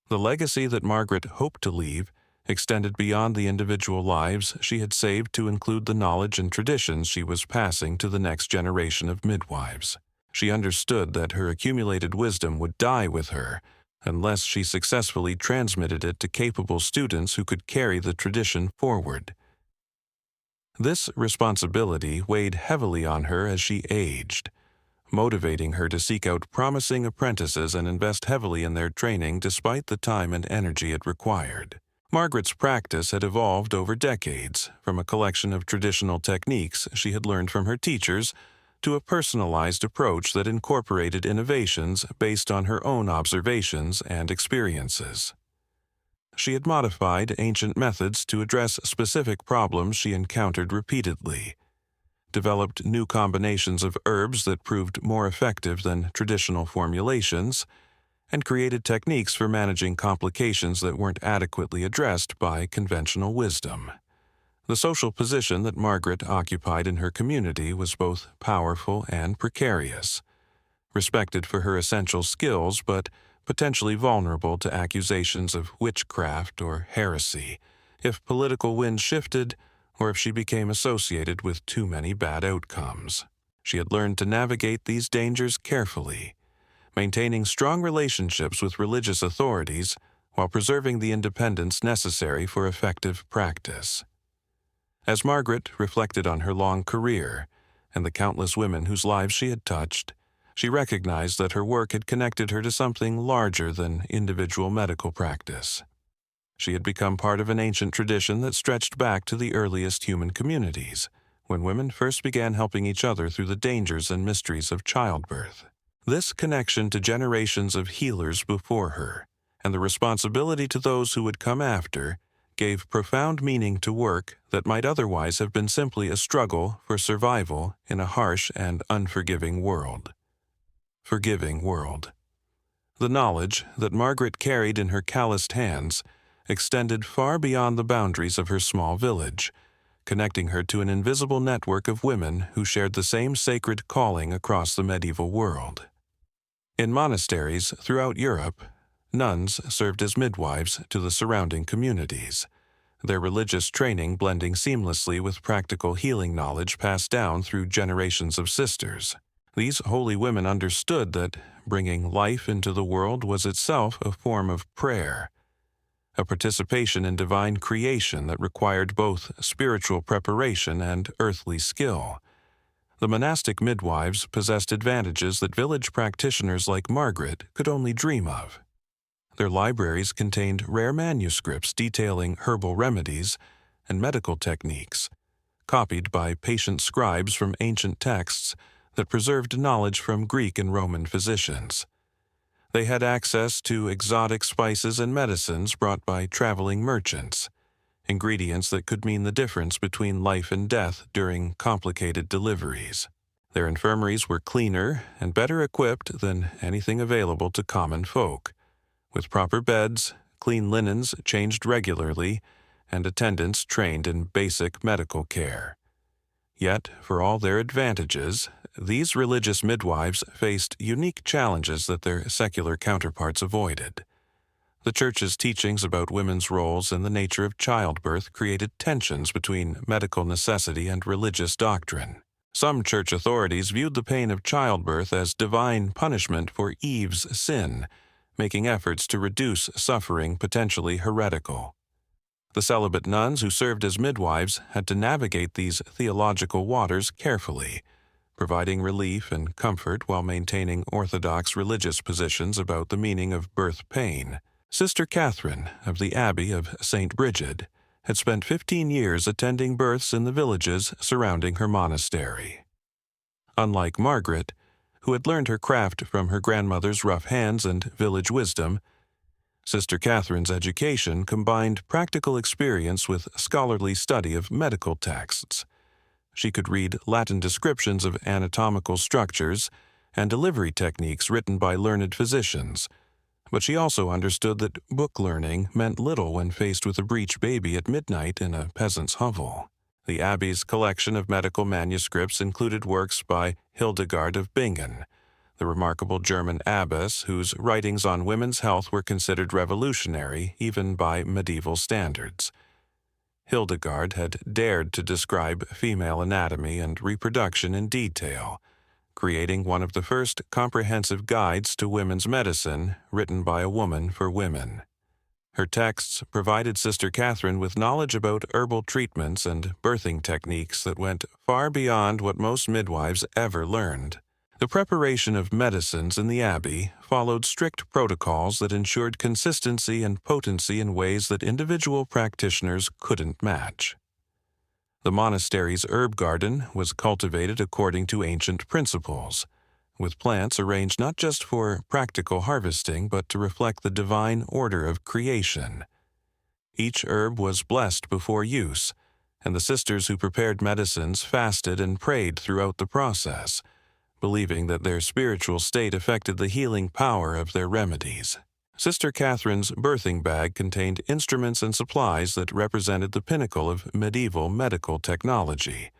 The legacy that Margaret hoped to leave extended beyond the individual lives she had saved to include the knowledge and traditions she was passing to the next generation of midwives. She understood that her accumulated wisdom would die with her unless she successfully transmitted it to capable students who could carry the tradition forward. This responsibility weighed heavily on her as she aged, motivating her to seek out promising apprentices and invest heavily in their training despite the time and energy it required. Margaret's practice had evolved over decades, from a collection of traditional techniques she had learned from her teachers to a personalized approach that incorporated innovations based on her own observations and experiences. She had modified ancient methods to address specific problems she encountered repeatedly, developed new combinations of herbs that proved more effective than traditional formulations, and created techniques for managing complications that weren't adequately addressed by conventional wisdom. The social position that Margaret occupied in her community was both powerful and precarious, respected for her essential skills but potentially vulnerable to accusations of witchcraft or heresy if political winds shifted or if she became associated with too many bad outcomes. She had learned to navigate these dangers carefully, maintaining strong relationships with religious authorities while preserving the independence necessary for effective practice. As Margaret reflected on her long career and the countless women whose lives she had touched, she recognized that her work had connected her to something larger than individual medical practice. She had become part of an ancient tradition that stretched back to the earliest human communities, when women first began helping each other through the dangers and mysteries of childbirth. This connection to generations of healers before her, and the responsibility to those who would come after, gave profound meaning to work that might otherwise have been simply a struggle for survival in a harsh and unforgiving world. Forgiving world. The knowledge that Margaret carried in her calloused hands extended far beyond the boundaries of her small village, connecting her to an invisible network of women who shared the same sacred calling across the medieval world. In monasteries throughout Europe, nuns served as midwives to the surrounding communities, their religious training blending seamlessly with practical healing knowledge passed down through generations of sisters. These holy women understood that bringing life into the world was itself a form of prayer, a participation in divine creation that required both spiritual preparation and earthly skill. The monastic midwives possessed advantages that village practitioners like Margaret could only dream of. Their libraries contained rare manuscripts detailing herbal remedies and medical techniques, copied by patient scribes from ancient texts that preserved knowledge from Greek and Roman physicians. They had access to exotic spices and medicines brought by traveling merchants, ingredients that could mean the difference between life and death during complicated deliveries. Their infirmaries were cleaner and better equipped than anything available to common folk, with proper beds, clean linens changed regularly, and attendants trained in basic medical care. Yet, for all their advantages, these religious midwives faced unique challenges that their secular counterparts avoided. The Church's teachings about women's roles and the nature of childbirth created tensions between medical necessity and religious doctrine. Some Church authorities viewed the pain of childbirth as divine punishment for Eve's sin, making efforts to reduce suffering potentially heretical. The celibate nuns who served as midwives had to navigate these theological waters carefully, providing relief and comfort while maintaining orthodox religious positions about the meaning of birth pain. Sister Catherine of the Abbey of St. Bridget had spent 15 years attending births in the villages surrounding her monastery. Unlike Margaret, who had learned her craft from her grandmother's rough hands and village wisdom, Sister Catherine's education combined practical experience with scholarly study of medical texts. She could read Latin descriptions of anatomical structures and delivery techniques written by learned physicians, but she also understood that book learning meant little when faced with a breech baby at midnight in a peasant's hovel. The Abbey's collection of medical manuscripts included works by Hildegard of Bingen, the remarkable German abbess whose writings on women's health were considered revolutionary even by medieval standards. Hildegard had dared to describe female anatomy and reproduction in detail, creating one of the first comprehensive guides to women's medicine written by a woman for women. Her texts provided Sister Catherine with knowledge about herbal treatments and birthing techniques that went far beyond what most midwives ever learned. The preparation of medicines in the Abbey followed strict protocols that ensured consistency and potency in ways that individual practitioners couldn't match. The monastery's herb garden was cultivated according to ancient principles, with plants arranged not just for practical harvesting but to reflect the divine order of creation. Each herb was blessed before use, and the sisters who prepared medicines fasted and prayed throughout the process, believing that their spiritual state affected the healing power of their remedies. Sister Catherine's birthing bag contained instruments and supplies that represented the pinnacle of medieval medical technology.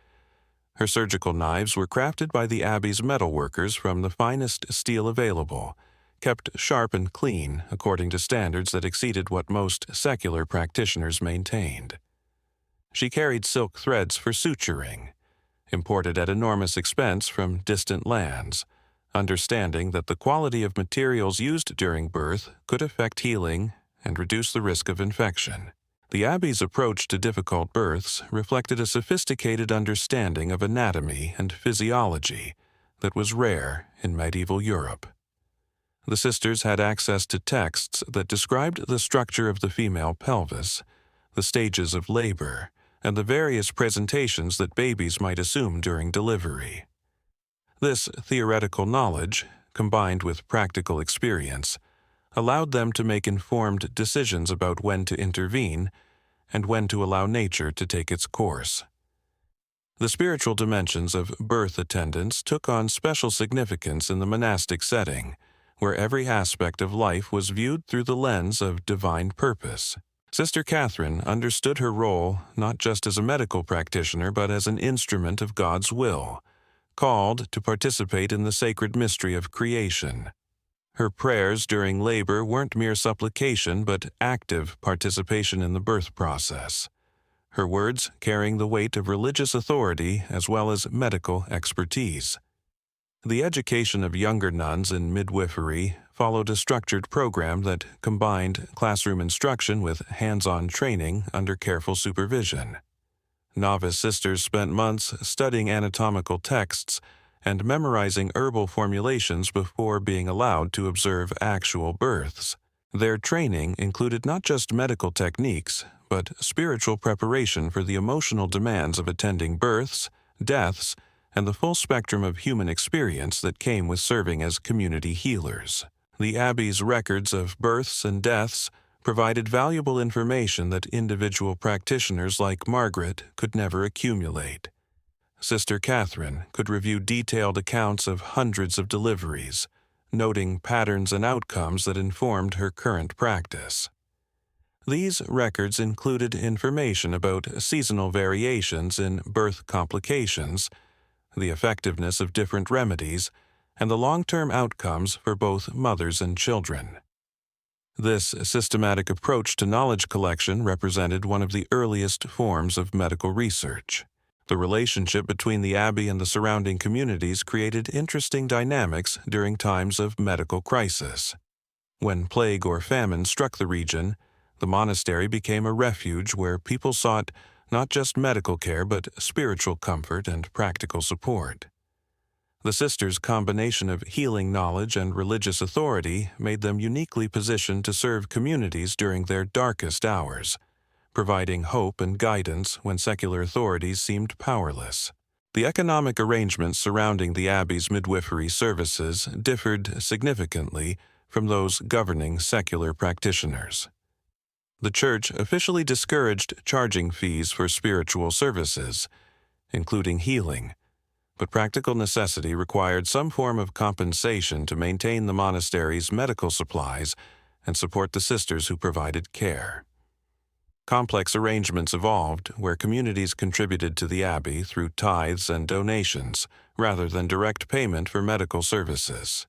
Her surgical knives were crafted by the Abbey's metalworkers from the finest steel available, kept sharp and clean according to standards that exceeded what most secular practitioners maintained. She carried silk threads for suturing, imported at enormous expense from distant lands, understanding that the quality of materials used during birth could affect healing and reduce the risk of infection. The Abbey's approach to difficult births reflected a sophisticated understanding of anatomy and physiology that was rare in medieval Europe. The sisters had access to texts that described the structure of the female pelvis, the stages of labor, and the various presentations that babies might assume during delivery. This theoretical knowledge, combined with practical experience, allowed them to make informed decisions about when to intervene and when to allow nature to take its course. The spiritual dimensions of birth attendance took on special significance in the monastic setting, where every aspect of life was viewed through the lens of divine purpose. Sister Catherine understood her role not just as a medical practitioner but as an instrument of God's will, called to participate in the sacred mystery of creation. Her prayers during labor weren't mere supplication but active participation in the birth process, her words carrying the weight of religious authority as well as medical expertise. The education of younger nuns in midwifery followed a structured program that combined classroom instruction with hands-on training under careful supervision. Novice sisters spent months studying anatomical texts and memorizing herbal formulations before being allowed to observe actual births. Their training included not just medical techniques, but spiritual preparation for the emotional demands of attending births, deaths, and the full spectrum of human experience that came with serving as community healers. The Abbey's records of births and deaths provided valuable information that individual practitioners like Margaret could never accumulate. Sister Catherine could review detailed accounts of hundreds of deliveries, noting patterns and outcomes that informed her current practice. These records included information about seasonal variations in birth complications, the effectiveness of different remedies, and the long-term outcomes for both mothers and children. This systematic approach to knowledge collection represented one of the earliest forms of medical research. The relationship between the Abbey and the surrounding communities created interesting dynamics during times of medical crisis. When plague or famine struck the region, the monastery became a refuge where people sought not just medical care but spiritual comfort and practical support. The sisters' combination of healing knowledge and religious authority made them uniquely positioned to serve communities during their darkest hours, providing hope and guidance when secular authorities seemed powerless. The economic arrangements surrounding the Abbey's midwifery services differed significantly from those governing secular practitioners. The Church officially discouraged charging fees for spiritual services, including healing, but practical necessity required some form of compensation to maintain the monastery's medical supplies and support the sisters who provided care. Complex arrangements evolved where communities contributed to the abbey through tithes and donations rather than direct payment for medical services.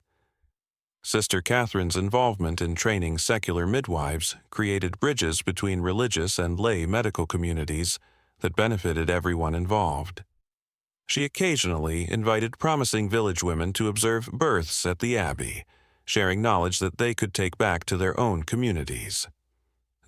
Sister Catherine's involvement in training secular midwives created bridges between religious and lay medical communities that benefited everyone involved. She occasionally invited promising village women to observe births at the abbey, sharing knowledge that they could take back to their own communities.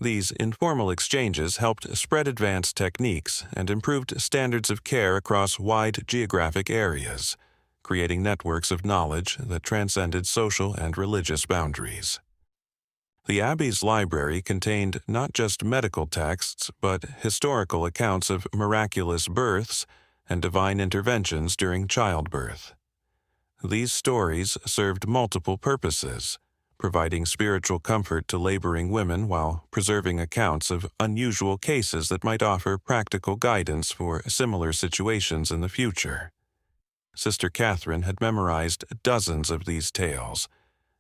These informal exchanges helped spread advanced techniques and improved standards of care across wide geographic areas, creating networks of knowledge that transcended social and religious boundaries. The Abbey's library contained not just medical texts, but historical accounts of miraculous births and divine interventions during childbirth. These stories served multiple purposes, providing spiritual comfort to laboring women while preserving accounts of unusual cases that might offer practical guidance for similar situations in the future. Sister Catherine had memorized dozens of these tales,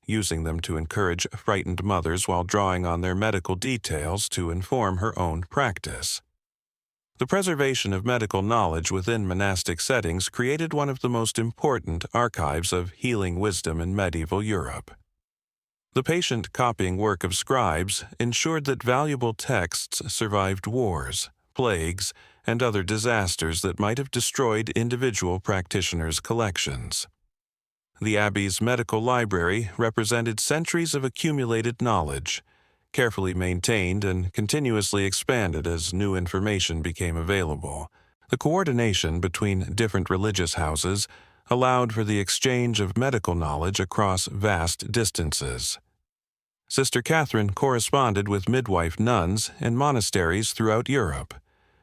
using them to encourage frightened mothers while drawing on their medical details to inform her own practice. The preservation of medical knowledge within monastic settings created one of the most important archives of healing wisdom in medieval Europe. The patient copying work of scribes ensured that valuable texts survived wars, plagues, and other disasters that might have destroyed individual practitioners' collections. The Abbey's medical library represented centuries of accumulated knowledge, carefully maintained and continuously expanded as new information became available. The coordination between different religious houses allowed for the exchange of medical knowledge across vast distances. Sister Catherine corresponded with midwife nuns in monasteries throughout Europe,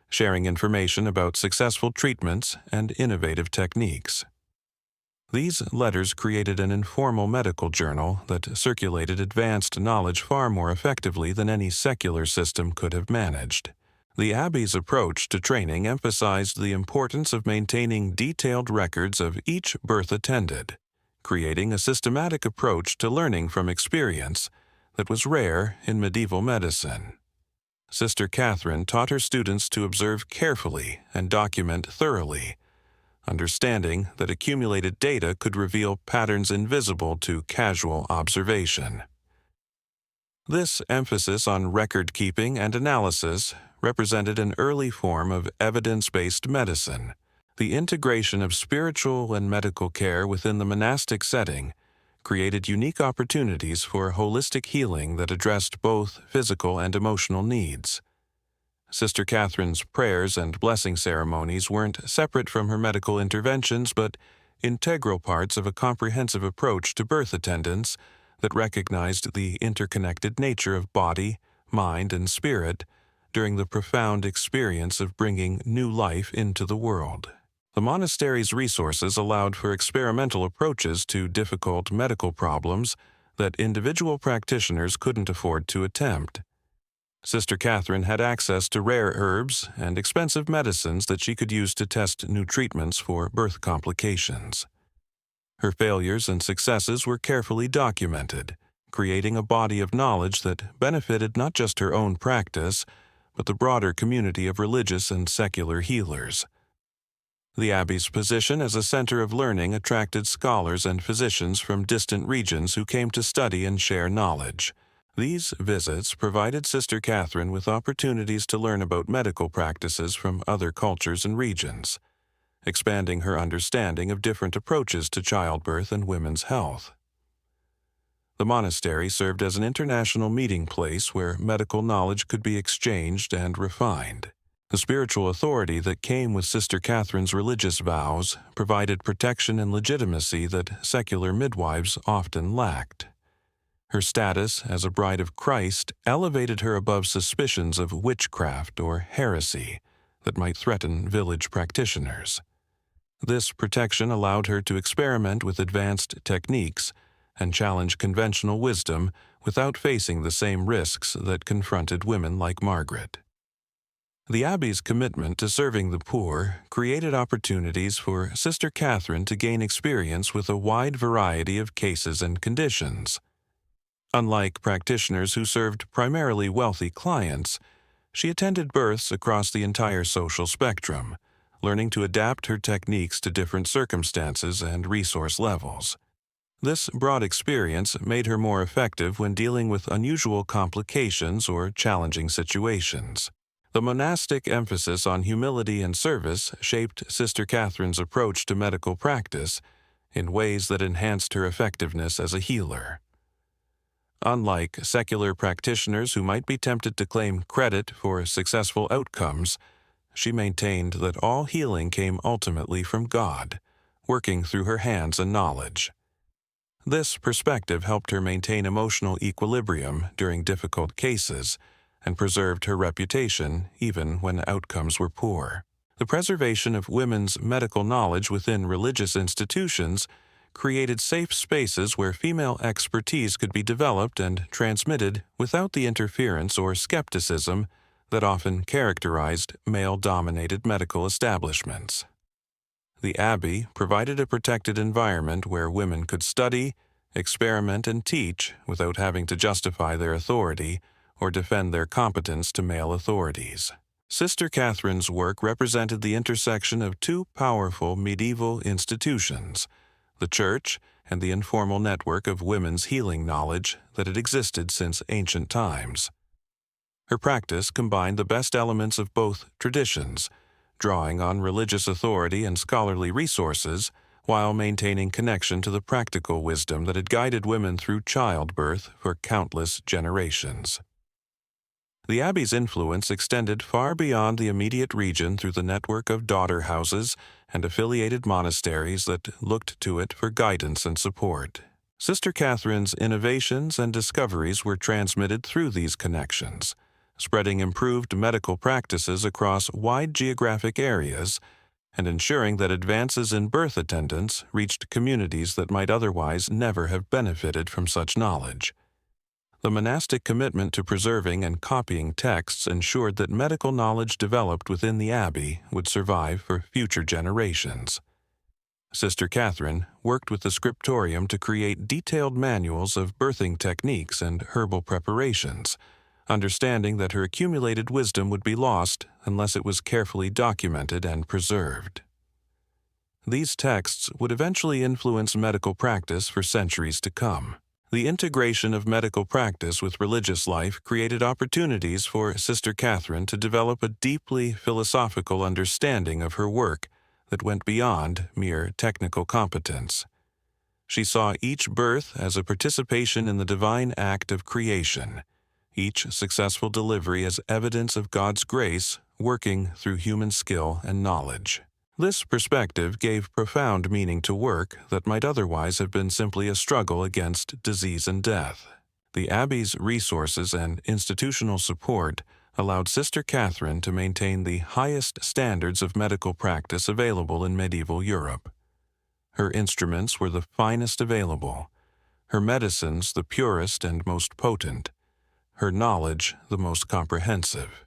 sharing information about successful treatments and innovative techniques. These letters created an informal medical journal that circulated advanced knowledge far more effectively than any secular system could have managed. The Abbey's approach to training emphasized the importance of maintaining detailed records of each birth attended, creating a systematic approach to learning from experience that was rare in medieval medicine. Sister Catherine taught her students to observe carefully and document thoroughly, understanding that accumulated data could reveal patterns invisible to casual observation. This emphasis on record-keeping and analysis represented an early form of evidence-based medicine. The integration of spiritual and medical care within the monastic setting created unique opportunities for holistic healing that addressed both physical and emotional needs. Sister Catherine's prayers and blessing ceremonies weren't separate from her medical interventions, but integral parts of a comprehensive approach to birth attendance that recognized the interconnected nature of body, mind, and spirit during the profound experience of bringing new life into the world. The monastery's resources allowed for experimental approaches to difficult medical problems that individual practitioners couldn't afford to attempt. Sister Catherine had access to rare herbs and expensive medicines that she could use to test new treatments for birth complications. Her failures and successes were carefully documented, creating a body of knowledge that benefited not just her own practice, but the broader community of religious and secular healers. The Abbey's position as a center of learning attracted scholars and physicians from distant regions who came to study and share knowledge. These visits provided Sister Catherine with opportunities to learn about medical practices from other cultures and regions, expanding her understanding of different approaches to childbirth and women's health. The monastery served as an international meeting place where medical knowledge could be exchanged and refined. The spiritual authority that came with Sister Catherine's religious vows provided protection and legitimacy that secular midwives often lacked. Her status as a bride of Christ elevated her above suspicions of witchcraft or heresy that might threaten village practitioners. This protection allowed her to experiment with advanced techniques and challenge conventional wisdom without facing the same risks that confronted women like Margaret. The Abbey's commitment to serving the poor created opportunities for Sister Catherine to gain experience with a wide variety of cases and conditions. Unlike practitioners who served primarily wealthy clients, she attended births across the entire social spectrum, learning to adapt her techniques to different circumstances and resource levels. This broad experience made her more effective when dealing with unusual complications or challenging situations. The monastic emphasis on humility and service shaped Sister Catherine's approach to medical practice in ways that enhanced her effectiveness as a healer. Unlike secular practitioners who might be tempted to claim credit for successful outcomes, she maintained that all healing came ultimately from God, working through her hands and knowledge. This perspective helped her maintain emotional equilibrium during difficult cases and preserved her reputation even when outcomes were poor. The preservation of women's medical knowledge within religious institutions created safe spaces where female expertise could be developed and transmitted without the interference or skepticism that often characterized male-dominated medical establishments. The Abbey provided a protected environment where women could study, experiment, and teach without having to justify their authority or defend their competence to male authorities. Sister Catherine's work represented the intersection of two powerful medieval institutions, the Church and the informal network of women's healing knowledge that had existed since ancient times. Her practice combined the best elements of both traditions, drawing on religious authority and scholarly resources while maintaining connection to the practical wisdom that had guided women through childbirth for countless generations. The Abbey's influence extended far beyond the immediate region through the network of daughter houses and affiliated monasteries that looked to it for guidance and support. Sister Catherine's innovations and discoveries were transmitted through these connections, spreading improved medical practices across wide geographic areas and ensuring that advances in birth attendance reached communities that might otherwise never have benefited from such knowledge. The monastic commitment to preserving and copying texts ensured that medical knowledge developed within the Abbey would survive for future generations. Sister Catherine worked with the scriptorium to create detailed manuals of birthing techniques and herbal preparations, understanding that her accumulated wisdom would be lost unless it was carefully documented and preserved. These texts would eventually influence medical practice for centuries to come. The integration of medical practice with religious life created opportunities for Sister Catherine to develop a deeply philosophical understanding of her work that went beyond mere technical competence. She saw each birth as a participation in the divine act of creation, each successful delivery as evidence of God's grace working through human skill and knowledge. This perspective gave profound meaning to work that might otherwise have been simply a struggle against disease and death. The Abbey's resources and institutional support allowed Sister Catherine to maintain the highest standards of medical practice available in medieval Europe. Her instruments were the finest available, her medicines the purest and most potent, her knowledge the most comprehensive.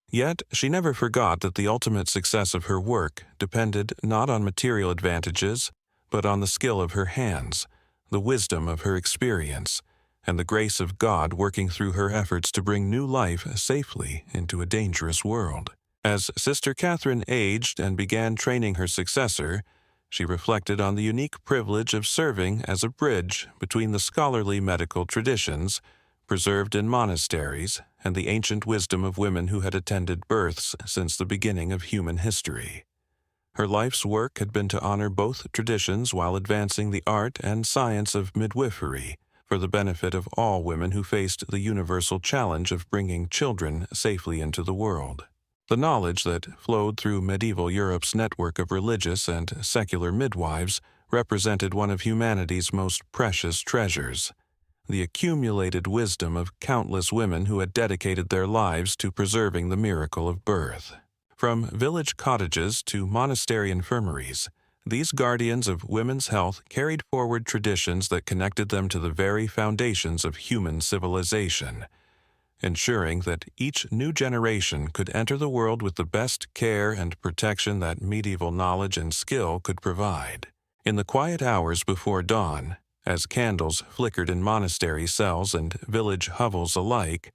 Yet she never forgot that the ultimate success of her work depended not on material advantages, but on the skill of her hands, the wisdom of her experience, and the grace of God working through her efforts to bring new life safely into a dangerous world. As Sister Catherine aged and began training her successor, she reflected on the unique privilege of serving as a bridge between the scholarly medical traditions preserved in monasteries and the ancient wisdom of women who had attended births since the beginning of human history. Her life's work had been to honor both traditions while advancing the art and science of midwifery for the benefit of all women who faced the universal challenge of bringing children safely into the world. The knowledge that flowed through medieval Europe's network of religious and secular midwives represented one of humanity's most precious treasures, the accumulated wisdom of countless women who had dedicated their lives to preserving the miracle of birth. From village cottages to monastery infirmaries, these guardians of women's health carried forward traditions that connected them to the very foundations of human civilization, ensuring that each new generation could enter the world with the best care and protection that medieval knowledge and skill could provide. In the quiet hours before dawn, as candles flickered in monastery cells and village hovels alike,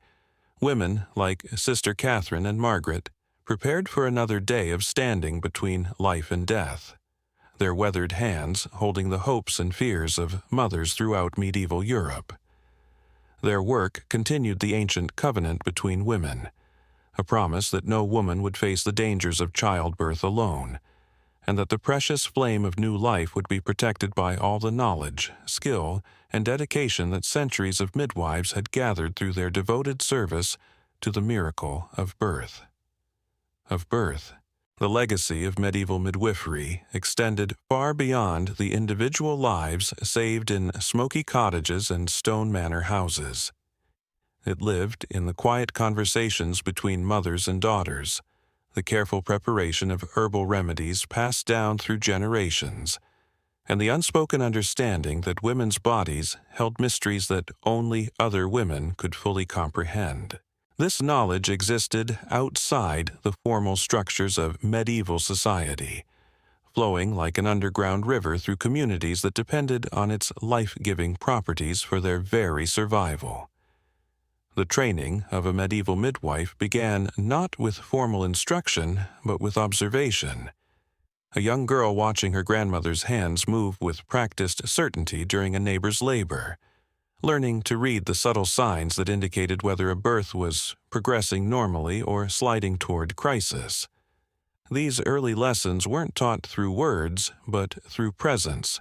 women like Sister Catherine and Margaret prepared for another day of standing between life and death, their weathered hands holding the hopes and fears of mothers throughout medieval Europe. Their work continued the ancient covenant between women, a promise that no woman would face the dangers of childbirth alone, and that the precious flame of new life would be protected by all the knowledge, skill, and dedication that centuries of midwives had gathered through their devoted service to the miracle of birth. The legacy of medieval midwifery extended far beyond the individual lives saved in smoky cottages and stone manor houses. It lived in the quiet conversations between mothers and daughters, the careful preparation of herbal remedies passed down through generations, and the unspoken understanding that women's bodies held mysteries that only other women could fully comprehend. This knowledge existed outside the formal structures of medieval society, flowing like an underground river through communities that depended on its life-giving properties for their very survival. The training of a medieval midwife began not with formal instruction, but with observation. A young girl watching her grandmother's hands move with practiced certainty during a neighbor's labor, learning to read the subtle signs that indicated whether a birth was progressing normally or sliding toward crisis. These early lessons weren't taught through words, but through presence,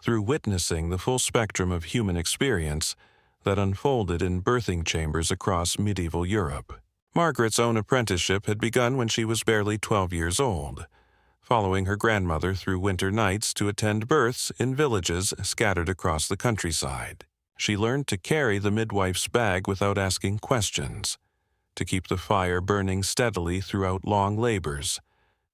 through witnessing the full spectrum of human experience that unfolded in birthing chambers across medieval Europe. Margaret's own apprenticeship had begun when she was barely 12 years old, following her grandmother through winter nights to attend births in villages scattered across the countryside. She learned to carry the midwife's bag without asking questions, to keep the fire burning steadily throughout long labors,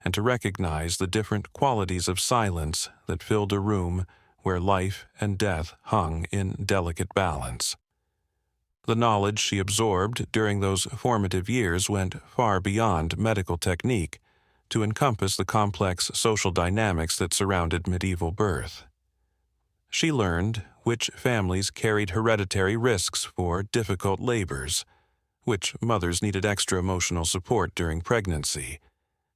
and to recognize the different qualities of silence that filled a room where life and death hung in delicate balance. The knowledge she absorbed during those formative years went far beyond medical technique to encompass the complex social dynamics that surrounded medieval birth. She learned which families carried hereditary risks for difficult labors, which mothers needed extra emotional support during pregnancy,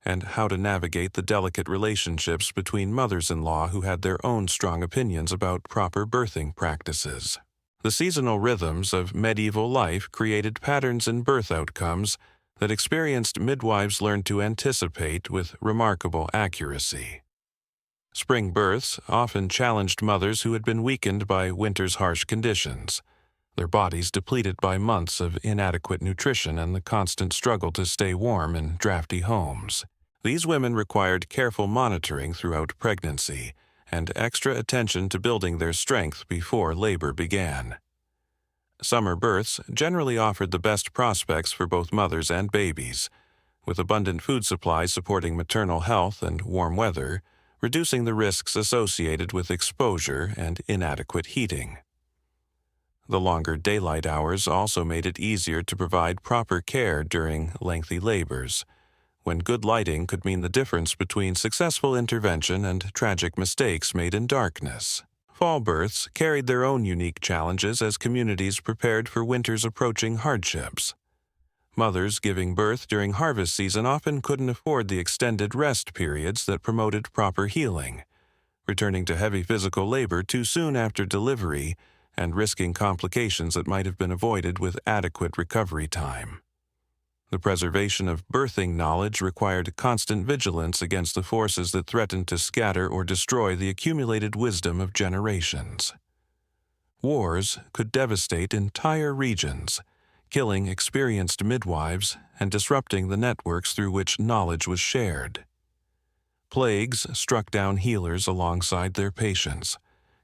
and how to navigate the delicate relationships between mothers-in-law who had their own strong opinions about proper birthing practices. The seasonal rhythms of medieval life created patterns in birth outcomes that experienced midwives learned to anticipate with remarkable accuracy. Spring births often challenged mothers who had been weakened by winter's harsh conditions, their bodies depleted by months of inadequate nutrition and the constant struggle to stay warm in drafty homes. These women required careful monitoring throughout pregnancy and extra attention to building their strength before labor began. Summer births generally offered the best prospects for both mothers and babies, with abundant food supplies supporting maternal health and warm weather, reducing the risks associated with exposure and inadequate heating. The longer daylight hours also made it easier to provide proper care during lengthy labors, when good lighting could mean the difference between successful intervention and tragic mistakes made in darkness. Fall births carried their own unique challenges as communities prepared for winter's approaching hardships. Mothers giving birth during harvest season often couldn't afford the extended rest periods that promoted proper healing, returning to heavy physical labor too soon after delivery and risking complications that might have been avoided with adequate recovery time. The preservation of birthing knowledge required constant vigilance against the forces that threatened to scatter or destroy the accumulated wisdom of generations. Wars could devastate entire regions, killing experienced midwives and disrupting the networks through which knowledge was shared. Plagues struck down healers alongside their patients,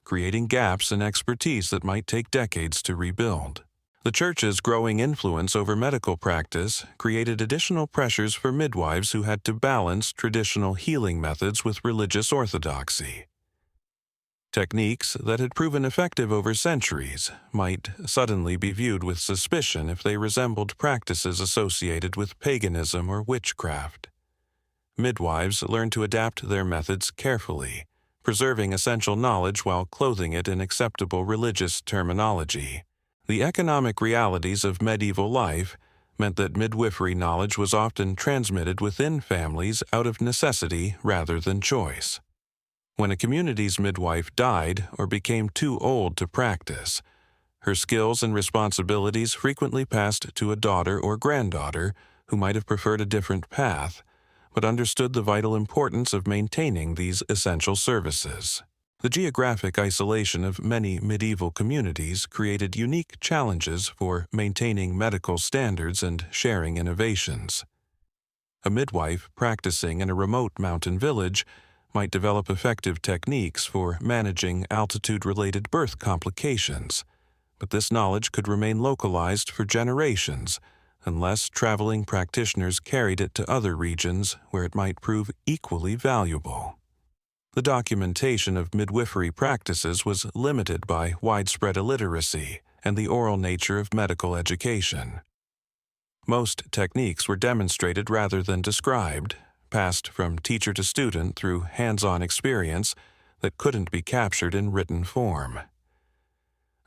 creating gaps in expertise that might take decades to rebuild. The Church's growing influence over medical practice created additional pressures for midwives who had to balance traditional healing methods with religious orthodoxy. Techniques that had proven effective over centuries might suddenly be viewed with suspicion if they resembled practices associated with paganism or witchcraft. Midwives learned to adapt their methods carefully, preserving essential knowledge while clothing it in acceptable religious terminology. The economic realities of medieval life meant that midwifery knowledge was often transmitted within families out of necessity rather than choice. When a community's midwife died or became too old to practice, her skills and responsibilities frequently passed to a daughter or granddaughter who might have preferred a different path, but understood the vital importance of maintaining these essential services. The geographic isolation of many medieval communities created unique challenges for maintaining medical standards and sharing innovations. A midwife practicing in a remote mountain village might develop effective techniques for managing altitude-related birth complications, but this knowledge could remain localized for generations unless traveling practitioners carried it to other regions where it might prove equally valuable. The documentation of midwifery practices was limited by widespread illiteracy and the oral nature of medical education. Most techniques were demonstrated rather than described, passed from teacher to student through hands-on experience that couldn't be captured in written form.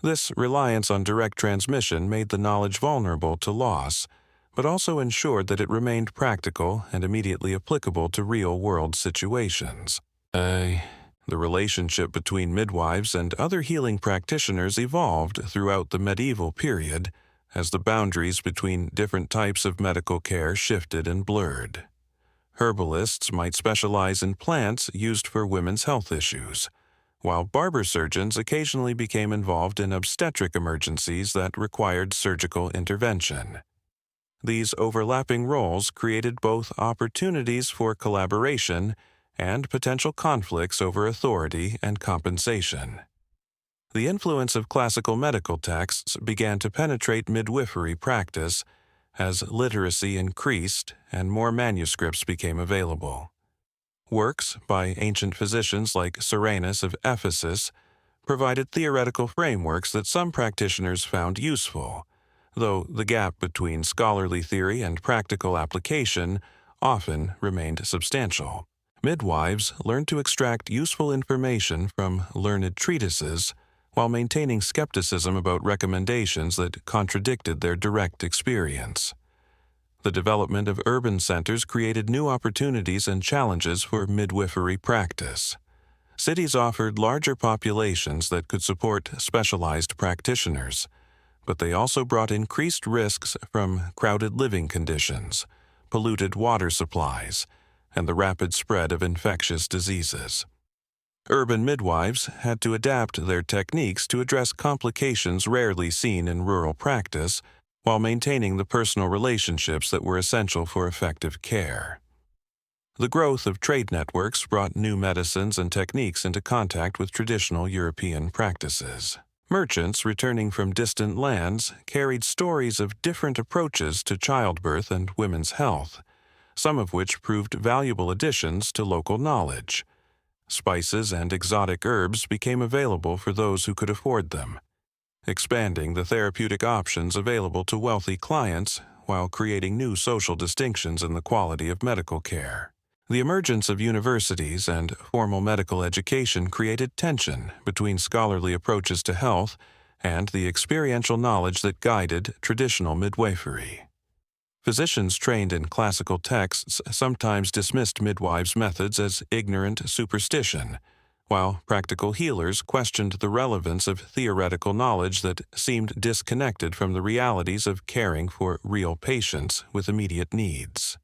This reliance on direct transmission made the knowledge vulnerable to loss, but also ensured that it remained practical and immediately applicable to real-world situations. The relationship between midwives and other healing practitioners evolved throughout the medieval period as the boundaries between different types of medical care shifted and blurred. Herbalists might specialize in plants used for women's health issues, while barber surgeons occasionally became involved in obstetric emergencies that required surgical intervention. These overlapping roles created both opportunities for collaboration and potential conflicts over authority and compensation. The influence of classical medical texts began to penetrate midwifery practice as literacy increased and more manuscripts became available. Works by ancient physicians like Cyrenus of Ephesus provided theoretical frameworks that some practitioners found useful, though the gap between scholarly theory and practical application often remained substantial. Midwives learned to extract useful information from learned treatises while maintaining skepticism about recommendations that contradicted their direct experience. The development of urban centers created new opportunities and challenges for midwifery practice. Cities offered larger populations that could support specialized practitioners, but they also brought increased risks from crowded living conditions, polluted water supplies, and the rapid spread of infectious diseases. Urban midwives had to adapt their techniques to address complications rarely seen in rural practice while maintaining the personal relationships that were essential for effective care. The growth of trade networks brought new medicines and techniques into contact with traditional European practices. Merchants returning from distant lands carried stories of different approaches to childbirth and women's health, some of which proved valuable additions to local knowledge. Spices and exotic herbs became available for those who could afford them, expanding the therapeutic options available to wealthy clients while creating new social distinctions in the quality of medical care. The emergence of universities and formal medical education created tension between scholarly approaches to health and the experiential knowledge that guided traditional midwifery. Physicians trained in classical texts sometimes dismissed midwives' methods as ignorant superstition, while practical healers questioned the relevance of theoretical knowledge that seemed disconnected from the realities of caring for real patients with immediate needs.